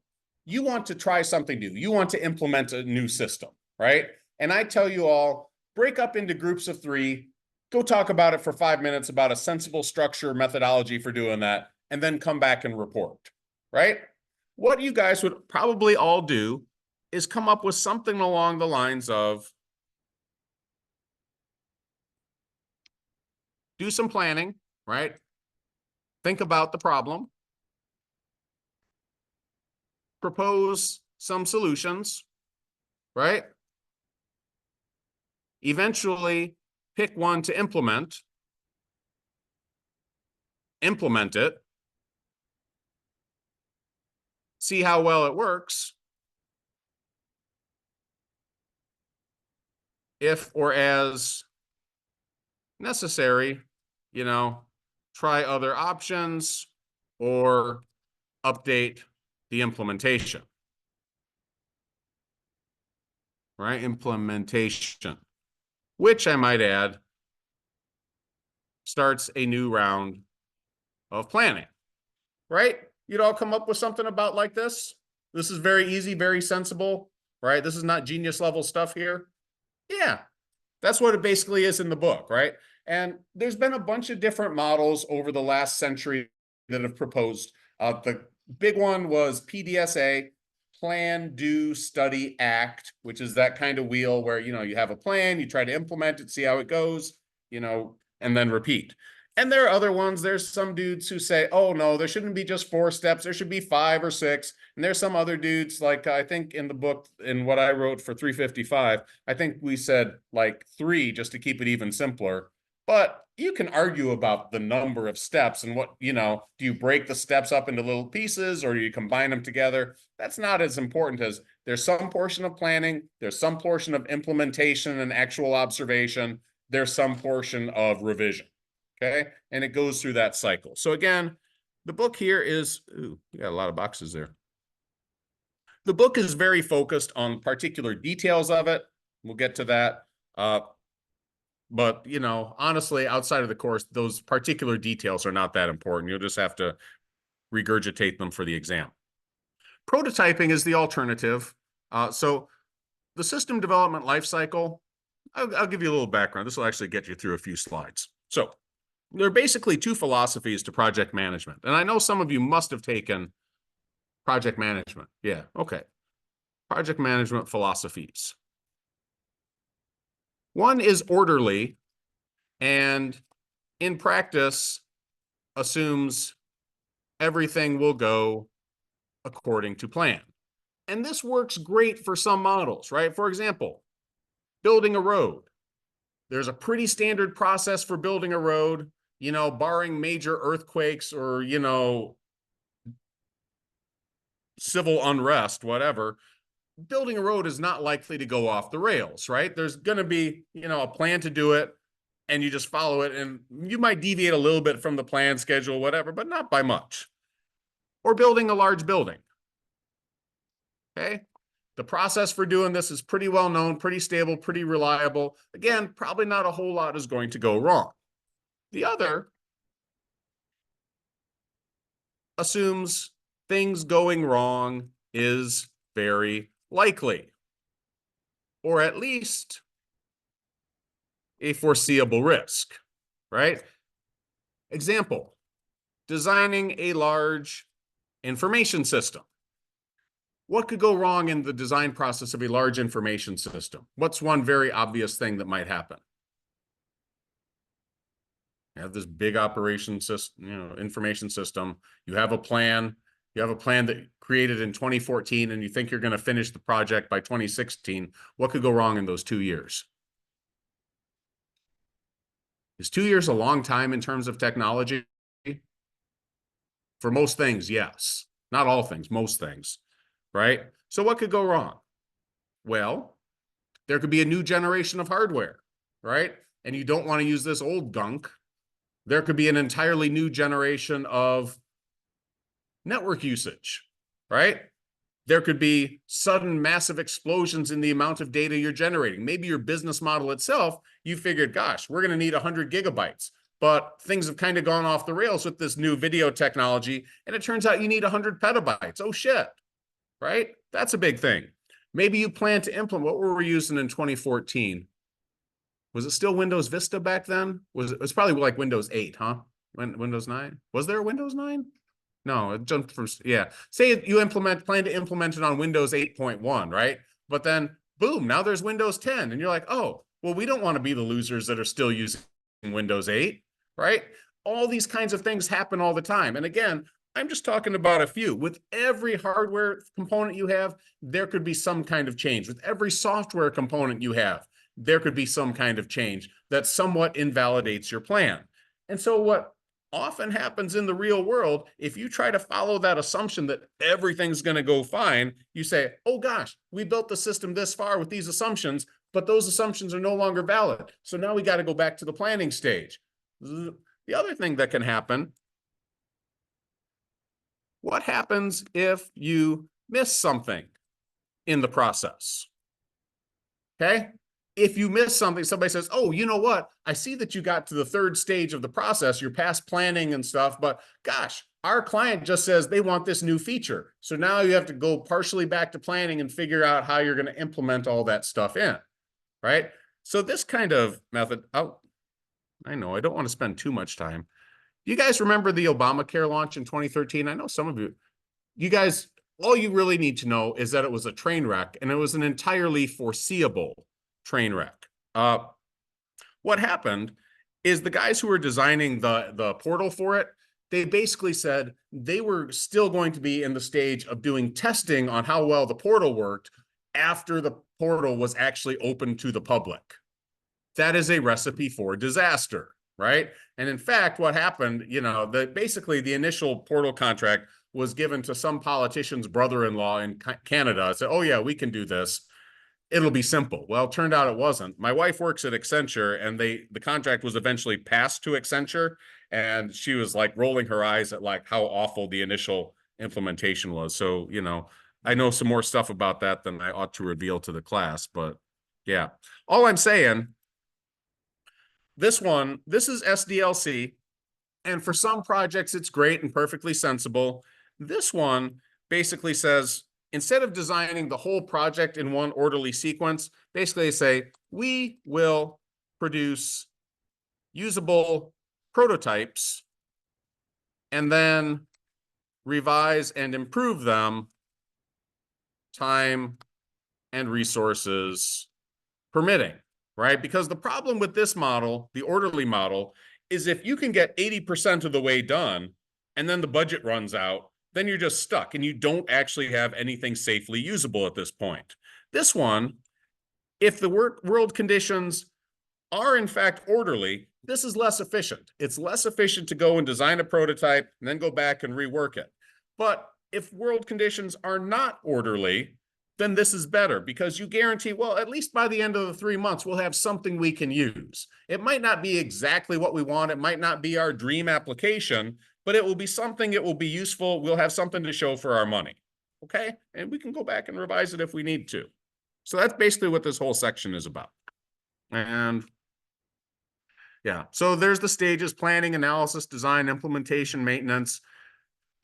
You want to try something new. You want to implement a new system, right? And I tell you all, break up into groups of 3, go talk about it for 5 minutes about a sensible structure, methodology for doing that, and then come back and report, right? What you guys would probably all do is come up with something along the lines of do some planning, right? Think about the problem, propose some solutions, right? Eventually pick one to implement it, see how well it works. If or as necessary, try other options or update the implementation, right? Implementation, which I might add, starts a new round of planning, right? You'd all come up with something about like this. This is very easy, very sensible, right? This is not genius level stuff here. Yeah, that's what it basically is in the book, right? And there's been a bunch of different models over the last century that have proposed. The big one was PDSA, Plan, Do, Study, Act, which is that kind of wheel where, you have a plan, you try to implement it, see how it goes, and then repeat. And there are other ones. There's some dudes who say, oh, no, there shouldn't be just 4 steps. There should be 5 or 6. And there's some other dudes, like I think in the book, in what I wrote for 355, I think we said like 3 just to keep it even simpler. But you can argue about the number of steps and what, do you break the steps up into little pieces or do you combine them together? That's not as important as there's some portion of planning, there's some portion of implementation and actual observation, there's some portion of revision. Okay. And it goes through that cycle. So again, the book here is, ooh, you got a lot of boxes there. The book is very focused on particular details of it. We'll get to that. But, honestly, outside of the course, those particular details are not that important. You'll just have to regurgitate them for the exam. Prototyping is the alternative. So the system development lifecycle, I'll give you a little background. This will actually get you through a few slides. So there are basically 2 philosophies to project management. And I know some of you must have taken project management. Yeah, okay. Project management philosophies. One is orderly and in practice assumes everything will go according to plan. And this works great for some models, right? For example, building a road. There's a pretty standard process for building a road, barring major earthquakes or, civil unrest, whatever. Building a road is not likely to go off the rails, right? There's going to be, a plan to do it and you just follow it. And you might deviate a little bit from the plan schedule, whatever, but not by much. Or building a large building. Okay. The process for doing this is pretty well known, pretty stable, pretty reliable. Again, probably not a whole lot is going to go wrong. The other assumes things going wrong is very likely, or at least a foreseeable risk, right? Example, designing a large information system. What could go wrong in the design process of a large information system? What's one very obvious thing that might happen? You have this big operation system, information system. You have a plan. You have a plan that created in 2014, and you think you're going to finish the project by 2016. What could go wrong in those 2 years? Is 2 years a long time in terms of technology? For most things, yes. Not all things, most things, right? So what could go wrong? Well, there could be a new generation of hardware, right? And you don't want to use this old gunk. There could be an entirely new generation of network usage, right? There could be sudden massive explosions in the amount of data you're generating. Maybe your business model itself, you figured, gosh, we're going to need 100 gigabytes. But things have kind of gone off the rails with this new video technology. And it turns out you need 100 petabytes. Oh, shit, right? That's a big thing. Maybe you plan to implement, what were we using in 2014? Was it still Windows Vista back then? It was probably like Windows 8, huh? Windows 9? Was there a Windows 9? No, it jumped from, yeah. Say you plan to implement it on Windows 8.1, right? But then, boom, now there's Windows 10. And you're like, oh, well, we don't want to be the losers that are still using Windows 8, right? All these kinds of things happen all the time. And again, I'm just talking about a few. With every hardware component you have, there could be some kind of change. With every software component you have, there could be some kind of change that somewhat invalidates your plan. And so what often happens in the real world, if you try to follow that assumption that everything's going to go fine, you say, oh gosh, we built the system this far with these assumptions, but those assumptions are no longer valid. So now we got to go back to the planning stage. The other thing that can happen, what happens if you miss something in the process? Okay. If you miss something, somebody says, oh, you know what? I see that you got to the third stage of the process. You're past planning and stuff, but gosh, our client just says they want this new feature. So now you have to go partially back to planning and figure out how you're going to implement all that stuff in, right? So this kind of method, oh, I know I don't want to spend too much time. You guys remember the Obamacare launch in 2013? I know some of you guys, all you really need to know is that it was a train wreck, and it was an entirely foreseeable train wreck. What happened is the guys who were designing the portal for it, they basically said they were still going to be in the stage of doing testing on how well the portal worked after the portal was actually open to the public. That is a recipe for disaster, right? And in fact, what happened, basically the initial portal contract was given to some politician's brother-in-law in Canada. Said, oh yeah, we can do this. It'll be simple. Well, it turned out it wasn't. My wife works at Accenture, and the contract was eventually passed to Accenture, and she was like rolling her eyes at like how awful the initial implementation was. So, I know some more stuff about that than I ought to reveal to the class, but yeah. All I'm saying, this is SDLC, and for some projects, it's great and perfectly sensible. This one basically says, instead of designing the whole project in one orderly sequence, basically they say, we will produce usable prototypes and then revise and improve them, time and resources permitting, right? Because the problem with this model, the orderly model, is if you can get 80% of the way done and then the budget runs out, then you're just stuck and you don't actually have anything safely usable at this point. This one, if the world conditions are in fact orderly, this is less efficient. It's less efficient to go and design a prototype and then go back and rework it. But if world conditions are not orderly, then this is better because you guarantee, well, at least by the end of the 3 months, we'll have something we can use. It might not be exactly what we want. It might not be our dream application, but it will be something, it will be useful. We'll have something to show for our money. Okay. And we can go back and revise it if we need to. So that's basically what this whole section is about. And yeah, so there's the stages: planning, analysis, design, implementation, maintenance.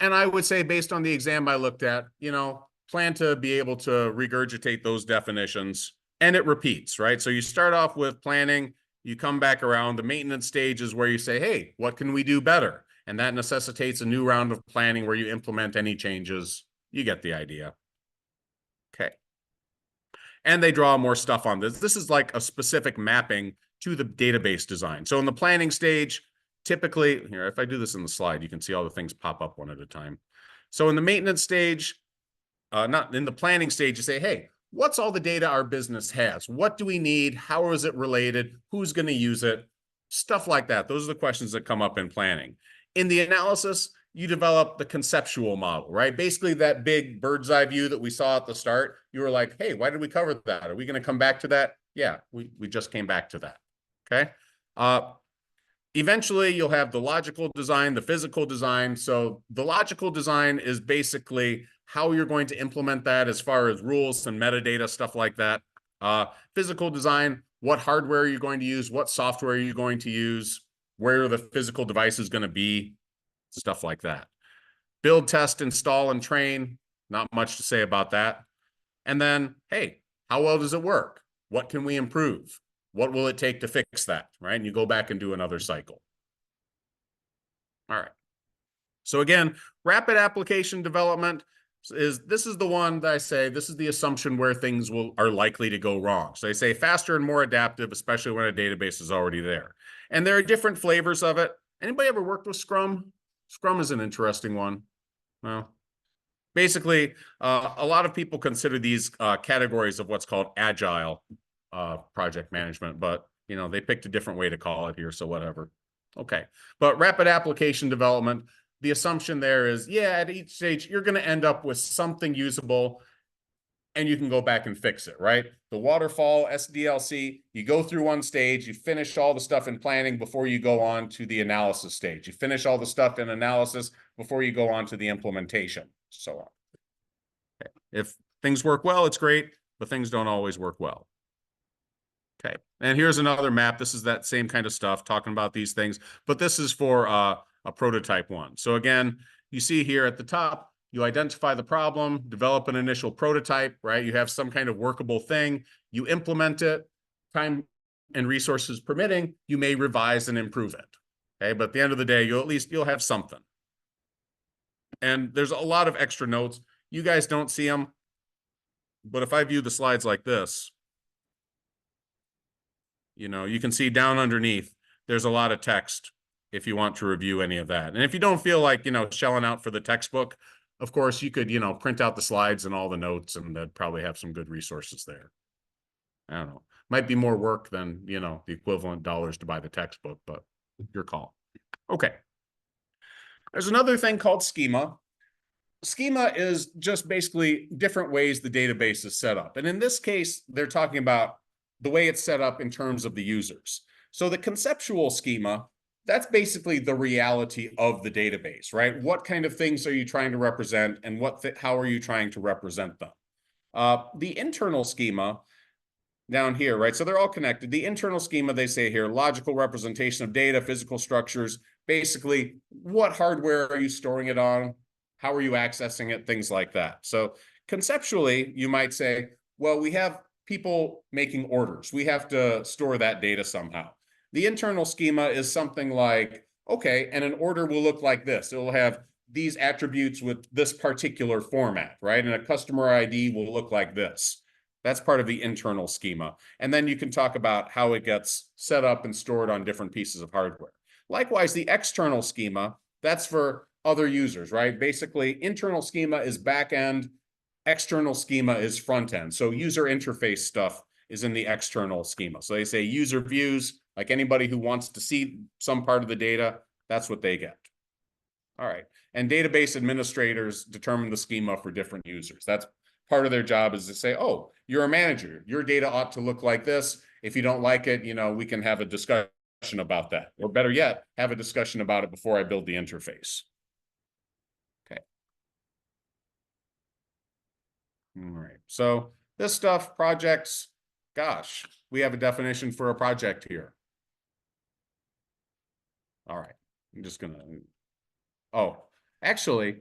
And I would say, based on the exam I looked at, plan to be able to regurgitate those definitions, and it repeats, right? So you start off with planning, you come back around. The maintenance stage is where you say, hey, what can we do better? And that necessitates a new round of planning where you implement any changes. You get the idea. Okay. And they draw more stuff on this. This is like a specific mapping to the database design. So in the planning stage, typically, here, if I do this in the slide, you can see all the things pop up one at a time. So in the maintenance stage, not in the planning stage, you say, hey, what's all the data our business has? What do we need? How is it related? Who's going to use it? Stuff like that. Those are the questions that come up in planning. In the analysis, you develop the conceptual model, right? Basically that big bird's eye view that we saw at the start, you were like, hey, why did we cover that? Are we going to come back to that? Yeah, we just came back to that. Okay. Eventually you'll have the logical design, the physical design. So the logical design is basically how you're going to implement that as far as rules and metadata, stuff like that. Physical design, what hardware are you going to use? What software are you going to use? Where the physical device is going to be? Stuff like that. Build, test, install, and train. Not much to say about that. And then, hey, how well does it work? What can we improve? What will it take to fix that, right? And you go back and do another cycle. All right. So again, rapid application development is the one that I say, this is the assumption where things are likely to go wrong. So they say faster and more adaptive, especially when a database is already there. And there are different flavors of it. Anybody ever worked with Scrum? Scrum is an interesting one. Well, basically, a lot of people consider these categories of what's called agile project management, but they picked a different way to call it here, so whatever. Okay, but rapid application development, the assumption there is, yeah, at each stage, you're going to end up with something usable, and you can go back and fix it, right? The waterfall, SDLC, you go through one stage, you finish all the stuff in planning before you go on to the analysis stage. You finish all the stuff in analysis before you go on to the implementation, so on. Okay. If things work well, it's great, but things don't always work well. Okay, and here's another map. This is that same kind of stuff, talking about these things, but this is for a prototype one. So again, you see here at the top, you identify the problem, develop an initial prototype, right? You have some kind of workable thing, you implement it, time and resources permitting, you may revise and improve it. Okay, but at the end of the day, you'll have something. And there's a lot of extra notes. You guys don't see them, but if I view the slides like this, you can see down underneath, there's a lot of text if you want to review any of that. And if you don't feel like, shelling out for the textbook, of course, you could, print out the slides and all the notes, and that'd probably have some good resources there. I don't know. Might be more work than, the equivalent dollars to buy the textbook, but your call. Okay. There's another thing called schema. Schema is just basically different ways the database is set up. And in this case, they're talking about the way it's set up in terms of the users. So the conceptual schema, that's basically the reality of the database, right? What kind of things are you trying to represent, and how are you trying to represent them? The internal schema down here, right? So they're all connected. The internal schema, they say here, logical representation of data, physical structures, basically what hardware are you storing it on? How are you accessing it? Things like that. So conceptually, you might say, well, we have people making orders. We have to store that data somehow. The internal schema is something like, okay, and an order will look like this. It will have these attributes with this particular format, right? And a customer ID will look like this. That's part of the internal schema. And then you can talk about how it gets set up and stored on different pieces of hardware. Likewise, the external schema, that's for other users, right? Basically, internal schema is back end, external schema is front end. So user interface stuff is in the external schema. So they say user views, like anybody who wants to see some part of the data, that's what they get. All right. And database administrators determine the schema for different users. That's part of their job, is to say, oh, you're a manager. Your data ought to look like this. If you don't like it, we can have a discussion about that. Or better yet, have a discussion about it before I build the interface. Okay. All right. So this stuff, projects, gosh, we have a definition for a project here. All right. I'm just going to, oh, actually,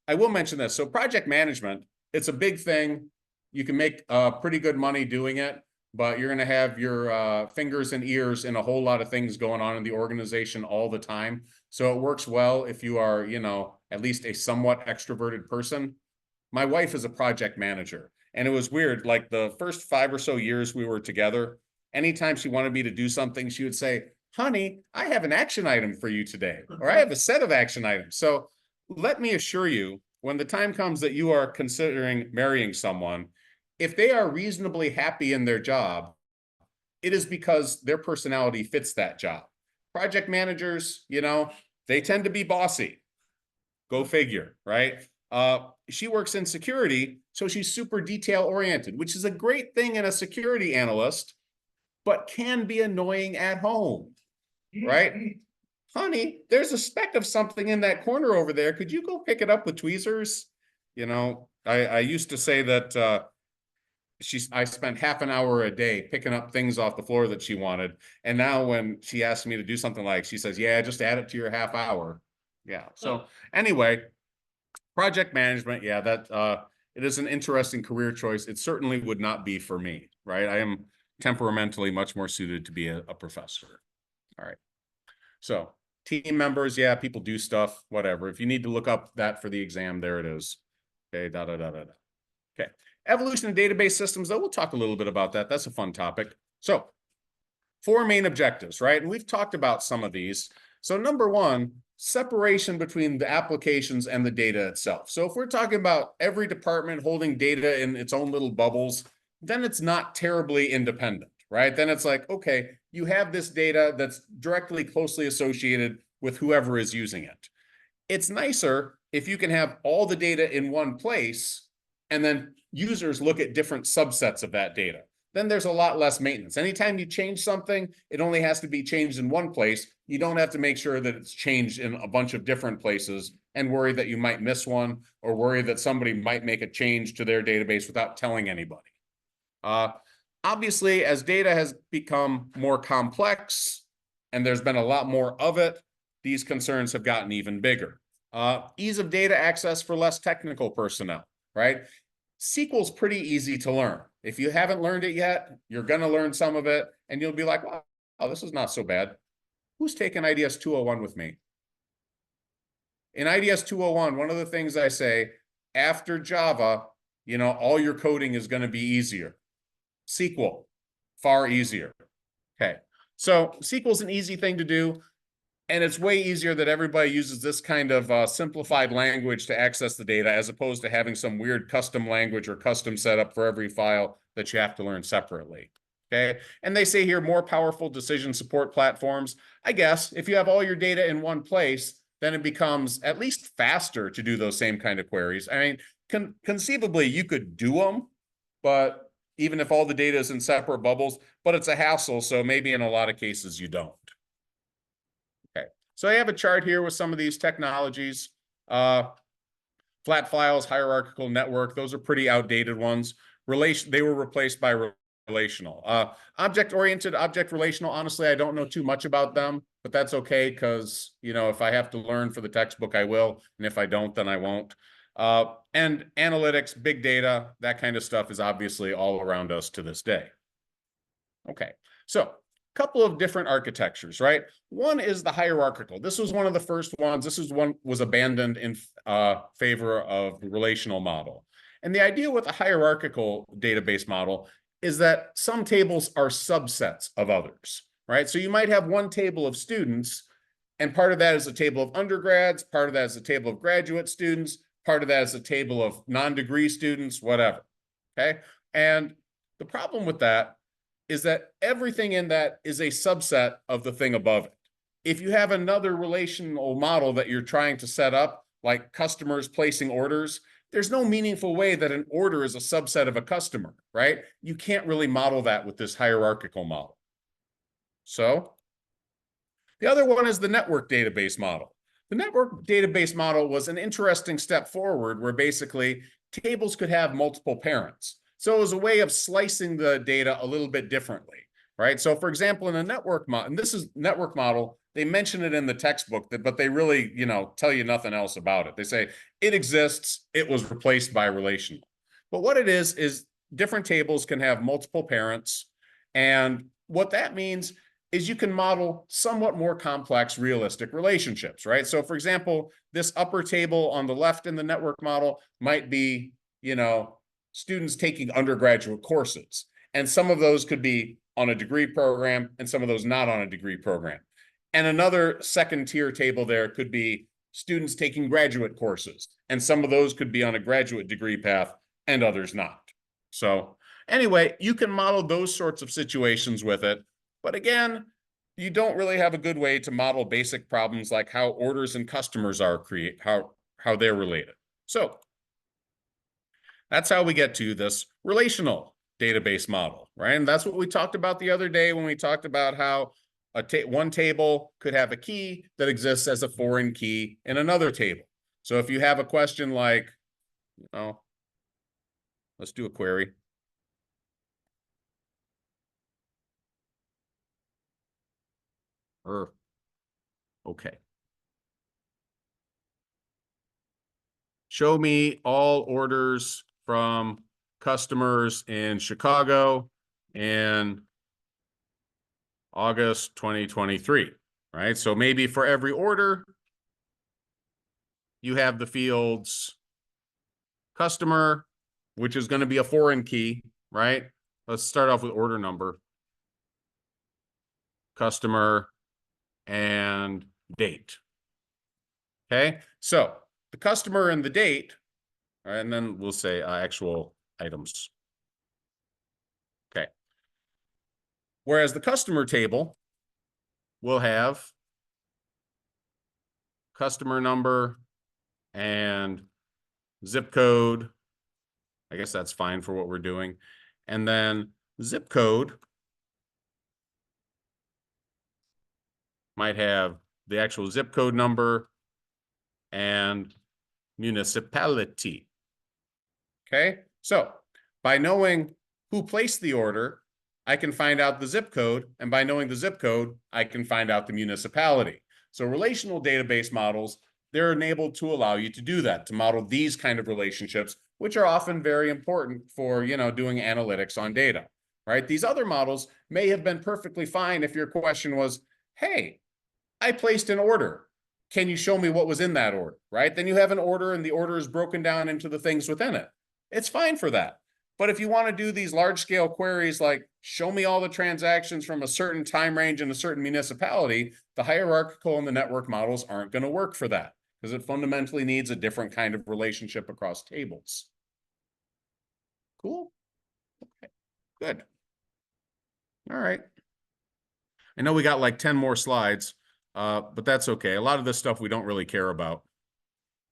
I will mention this. So project management, it's a big thing. You can make pretty good money doing it, but you're going to have your fingers and ears in a whole lot of things going on in the organization all the time. So it works well if you are, at least a somewhat extroverted person. My wife is a project manager, and it was weird. Like the first 5 or so years we were together, anytime she wanted me to do something, she would say, honey, I have an action item for you today, or I have a set of action items. So let me assure you, when the time comes that you are considering marrying someone, if they are reasonably happy in their job, it is because their personality fits that job. Project managers, they tend to be bossy. Go figure, right? She works in security, so she's super detail oriented, which is a great thing in a security analyst, but can be annoying at home, right? Honey, there's a speck of something in that corner over there. Could you go pick it up with tweezers? You know, I used to say that I spent half an hour a day picking up things off the floor that she wanted. And now when she asks me to do something like, she says, yeah, just add it to your half hour. Yeah. So anyway, project management, yeah, that it is an interesting career choice. It certainly would not be for me, right? I am temperamentally much more suited to be a professor. All right. So team members, yeah, people do stuff, whatever. If you need to look up that for the exam, there it is. Okay, da da da da da. Okay. Evolution of database systems, though, we'll talk a little bit about that. That's a fun topic. So 4 main objectives, right? And we've talked about some of these. So number one, separation between the applications and the data itself. So if we're talking about every department holding data in its own little bubbles, then it's not terribly independent, right? Then it's like, okay, you have this data that's directly closely associated with whoever is using it. It's nicer if you can have all the data in one place and then users look at different subsets of that data. Then there's a lot less maintenance. Anytime you change something, it only has to be changed in one place. You don't have to make sure that it's changed in a bunch of different places and worry that you might miss one or worry that somebody might make a change to their database without telling anybody. Obviously, as data has become more complex and there's been a lot more of it, these concerns have gotten even bigger. Ease of data access for less technical personnel, right? SQL's pretty easy to learn. If you haven't learned it yet, you're going to learn some of it, and you'll be like, wow, this is not so bad. Who's taken IDS 201 with me? In IDS 201, one of the things I say, after Java, you know, all your coding is going to be easier. SQL, far easier. Okay, so SQL is an easy thing to do. And it's way easier that everybody uses this kind of simplified language to access the data as opposed to having some weird custom language or custom setup for every file that you have to learn separately. Okay. And they say here more powerful decision support platforms. I guess if you have all your data in one place, then it becomes at least faster to do those same kind of queries. I mean, conceivably, you could do them, but even if all the data is in separate bubbles, but it's a hassle. So maybe in a lot of cases you don't. So I have a chart here with some of these technologies. Flat files, hierarchical network, those are pretty outdated ones. They were replaced by relational. Object-oriented, object relational, honestly, I don't know too much about them, but that's okay because, you know, if I have to learn for the textbook, I will. And if I don't, then I won't. And analytics, big data, that kind of stuff is obviously all around us to this day. Okay, so couple of different architectures, right? One is the hierarchical. This was one of the first ones. This is one was abandoned in favor of the relational model. And the idea with a hierarchical database model is that some tables are subsets of others, right? So you might have one table of students, and part of that is a table of undergrads, part of that is a table of graduate students, part of that is a table of non-degree students, whatever, okay? And the problem with that is that everything in that is a subset of the thing above it. If you have another relational model that you're trying to set up, like customers placing orders, there's no meaningful way that an order is a subset of a customer, right? You can't really model that with this hierarchical model. So the other one is the network database model. The network database model was an interesting step forward where basically tables could have multiple parents. So it was a way of slicing the data a little bit differently, right? So for example, in a network model, and this is network model, they mention it in the textbook, but they really, you know, tell you nothing else about it. They say it exists, it was replaced by relational. But what it is different tables can have multiple parents. And what that means is you can model somewhat more complex realistic relationships, right? So for example, this upper table on the left in the network model might be, you know, students taking undergraduate courses. And some of those could be on a degree program and some of those not on a degree program. And another second tier table there could be students taking graduate courses. And some of those could be on a graduate degree path and others not. So anyway, you can model those sorts of situations with it. But again, you don't really have a good way to model basic problems like how orders and customers are how they're related. So that's how we get to this relational database model, right? And that's what we talked about the other day when we talked about how one table could have a key that exists as a foreign key in another table. So if you have a question like, let's do a query. Okay. Show me all orders from customers in Chicago in August 2023, right? So maybe for every order, you have the fields customer, which is going to be a foreign key, right? Let's start off with order number, customer, and date. Okay, so the customer and the date, and then we'll say actual items. Okay. Whereas the customer table will have customer number and zip code. I guess that's fine for what we're doing. And then zip code might have the actual zip code number and municipality. Okay, so by knowing who placed the order, I can find out the zip code, and by knowing the zip code, I can find out the municipality. So relational database models, they're enabled to allow you to do that, to model these kind of relationships, which are often very important for, doing analytics on data, right? These other models may have been perfectly fine if your question was, hey, I placed an order. Can you show me what was in that order, right? Then you have an order and the order is broken down into the things within it. It's fine for that. But if you want to do these large scale queries like show me all the transactions from a certain time range in a certain municipality, the hierarchical and the network models aren't going to work for that because it fundamentally needs a different kind of relationship across tables. Cool. Okay, good. All right. I know we got like 10 more slides, but that's okay. A lot of this stuff we don't really care about.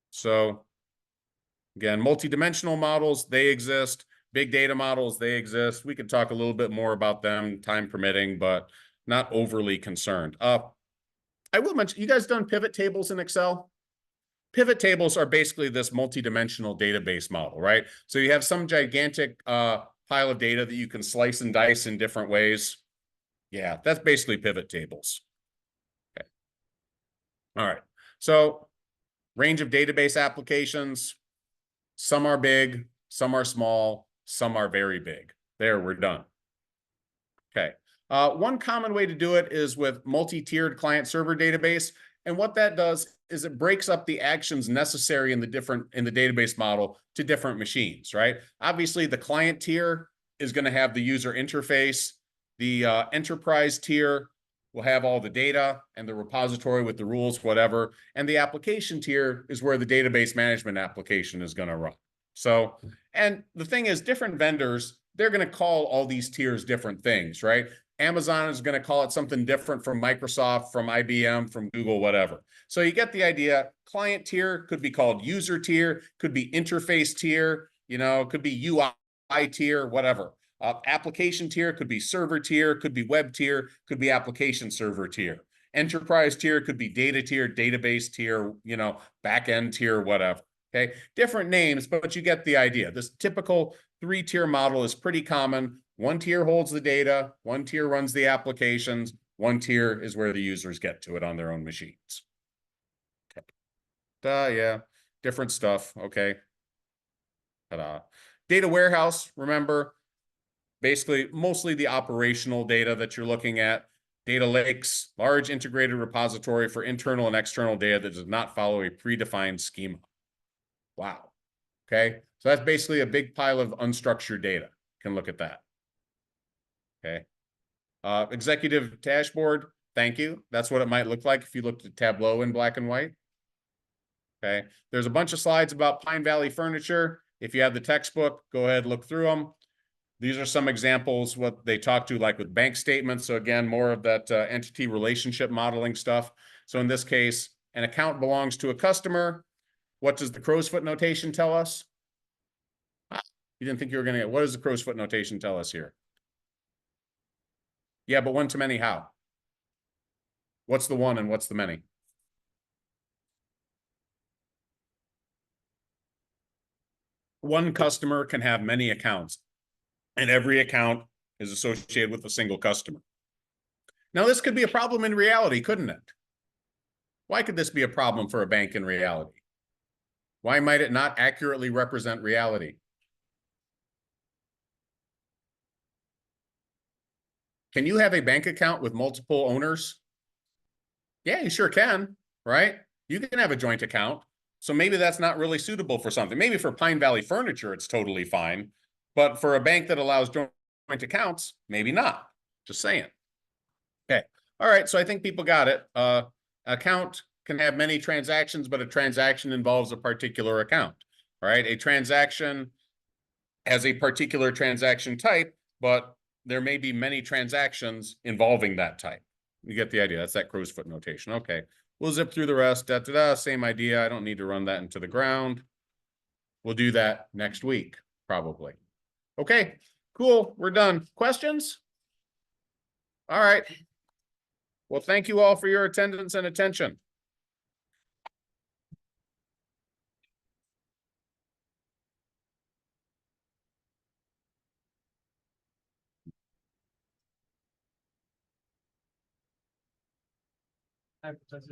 So again, multidimensional models, they exist. Big data models, they exist. We could talk a little bit more about them, time permitting, but not overly concerned. I will mention, you guys done pivot tables in Excel? Pivot tables are basically this multidimensional database model, right? So you have some gigantic pile of data that you can slice and dice in different ways. Yeah, that's basically pivot tables. Okay. All right. So range of database applications. Some are big, some are small, some are very big. There, we're done. Okay. One common way to do it is with multi-tiered client-server database. And what that does is it breaks up the actions necessary in the database model to different machines, right? Obviously, the client tier is going to have the user interface. The enterprise tier will have all the data and the repository with the rules, whatever. And the application tier is where the database management application is going to run. So, and the thing is, different vendors, they're going to call all these tiers different things, right? Amazon is going to call it something different from Microsoft, from IBM, from Google, whatever. So you get the idea. Client tier could be called user tier, could be interface tier, could be UI tier, whatever. Application tier could be server tier, could be web tier, could be application server tier. Enterprise tier could be data tier, database tier, backend tier, whatever. Okay, different names, but you get the idea. This typical 3-tier model is pretty common. One tier holds the data, one tier runs the applications, one tier is where the users get to it on their own machines. Okay. Yeah, different stuff. Okay. Ta-da. Data warehouse, remember, basically mostly the operational data that you're looking at. Data lakes, large integrated repository for internal and external data that does not follow a predefined schema. Wow. Okay. So that's basically a big pile of unstructured data. Can look at that. Okay. Executive dashboard. Thank you. That's what it might look like if you looked at Tableau in black and white. Okay. There's a bunch of slides about Pine Valley furniture. If you have the textbook, go ahead, look through them. These are some examples, what they talk to like with bank statements. So again, more of that entity relationship modeling stuff. So in this case, an account belongs to a customer. What does the crow's foot notation tell us? You didn't think you were going to get, what does the crow's foot notation tell us here? Yeah, but one to many how? What's the one and what's the many? One customer can have many accounts, and every account is associated with a single customer. Now, this could be a problem in reality, couldn't it? Why could this be a problem for a bank in reality? Why might it not accurately represent reality? Can you have a bank account with multiple owners? Yeah, you sure can, right? You can have a joint account. So maybe that's not really suitable for something. Maybe for Pine Valley Furniture, it's totally fine. But for a bank that allows joint accounts, maybe not. Just saying. Okay. All right. So I think people got it. Account can have many transactions, but a transaction involves a particular account, right? A transaction has a particular transaction type, but there may be many transactions involving that type. You get the idea. That's that crow's foot notation. Okay. We'll zip through the rest. Same idea. I don't need to run that into the ground. We'll do that next week, probably. Okay, cool. We're done. Questions? All right. Well, thank you all for your attendance and attention.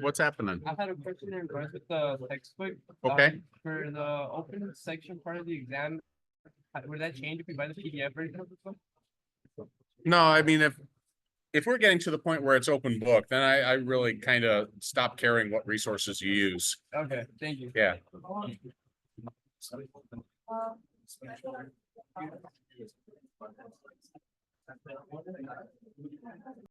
What's happening? I had a question in regards with the textbook. Okay. For the open section part of the exam, would that change if we buy the PDF version of the book? No, I mean, if we're getting to the point where it's open book, then I really kind of stop caring what resources you use. Okay, thank you. Yeah.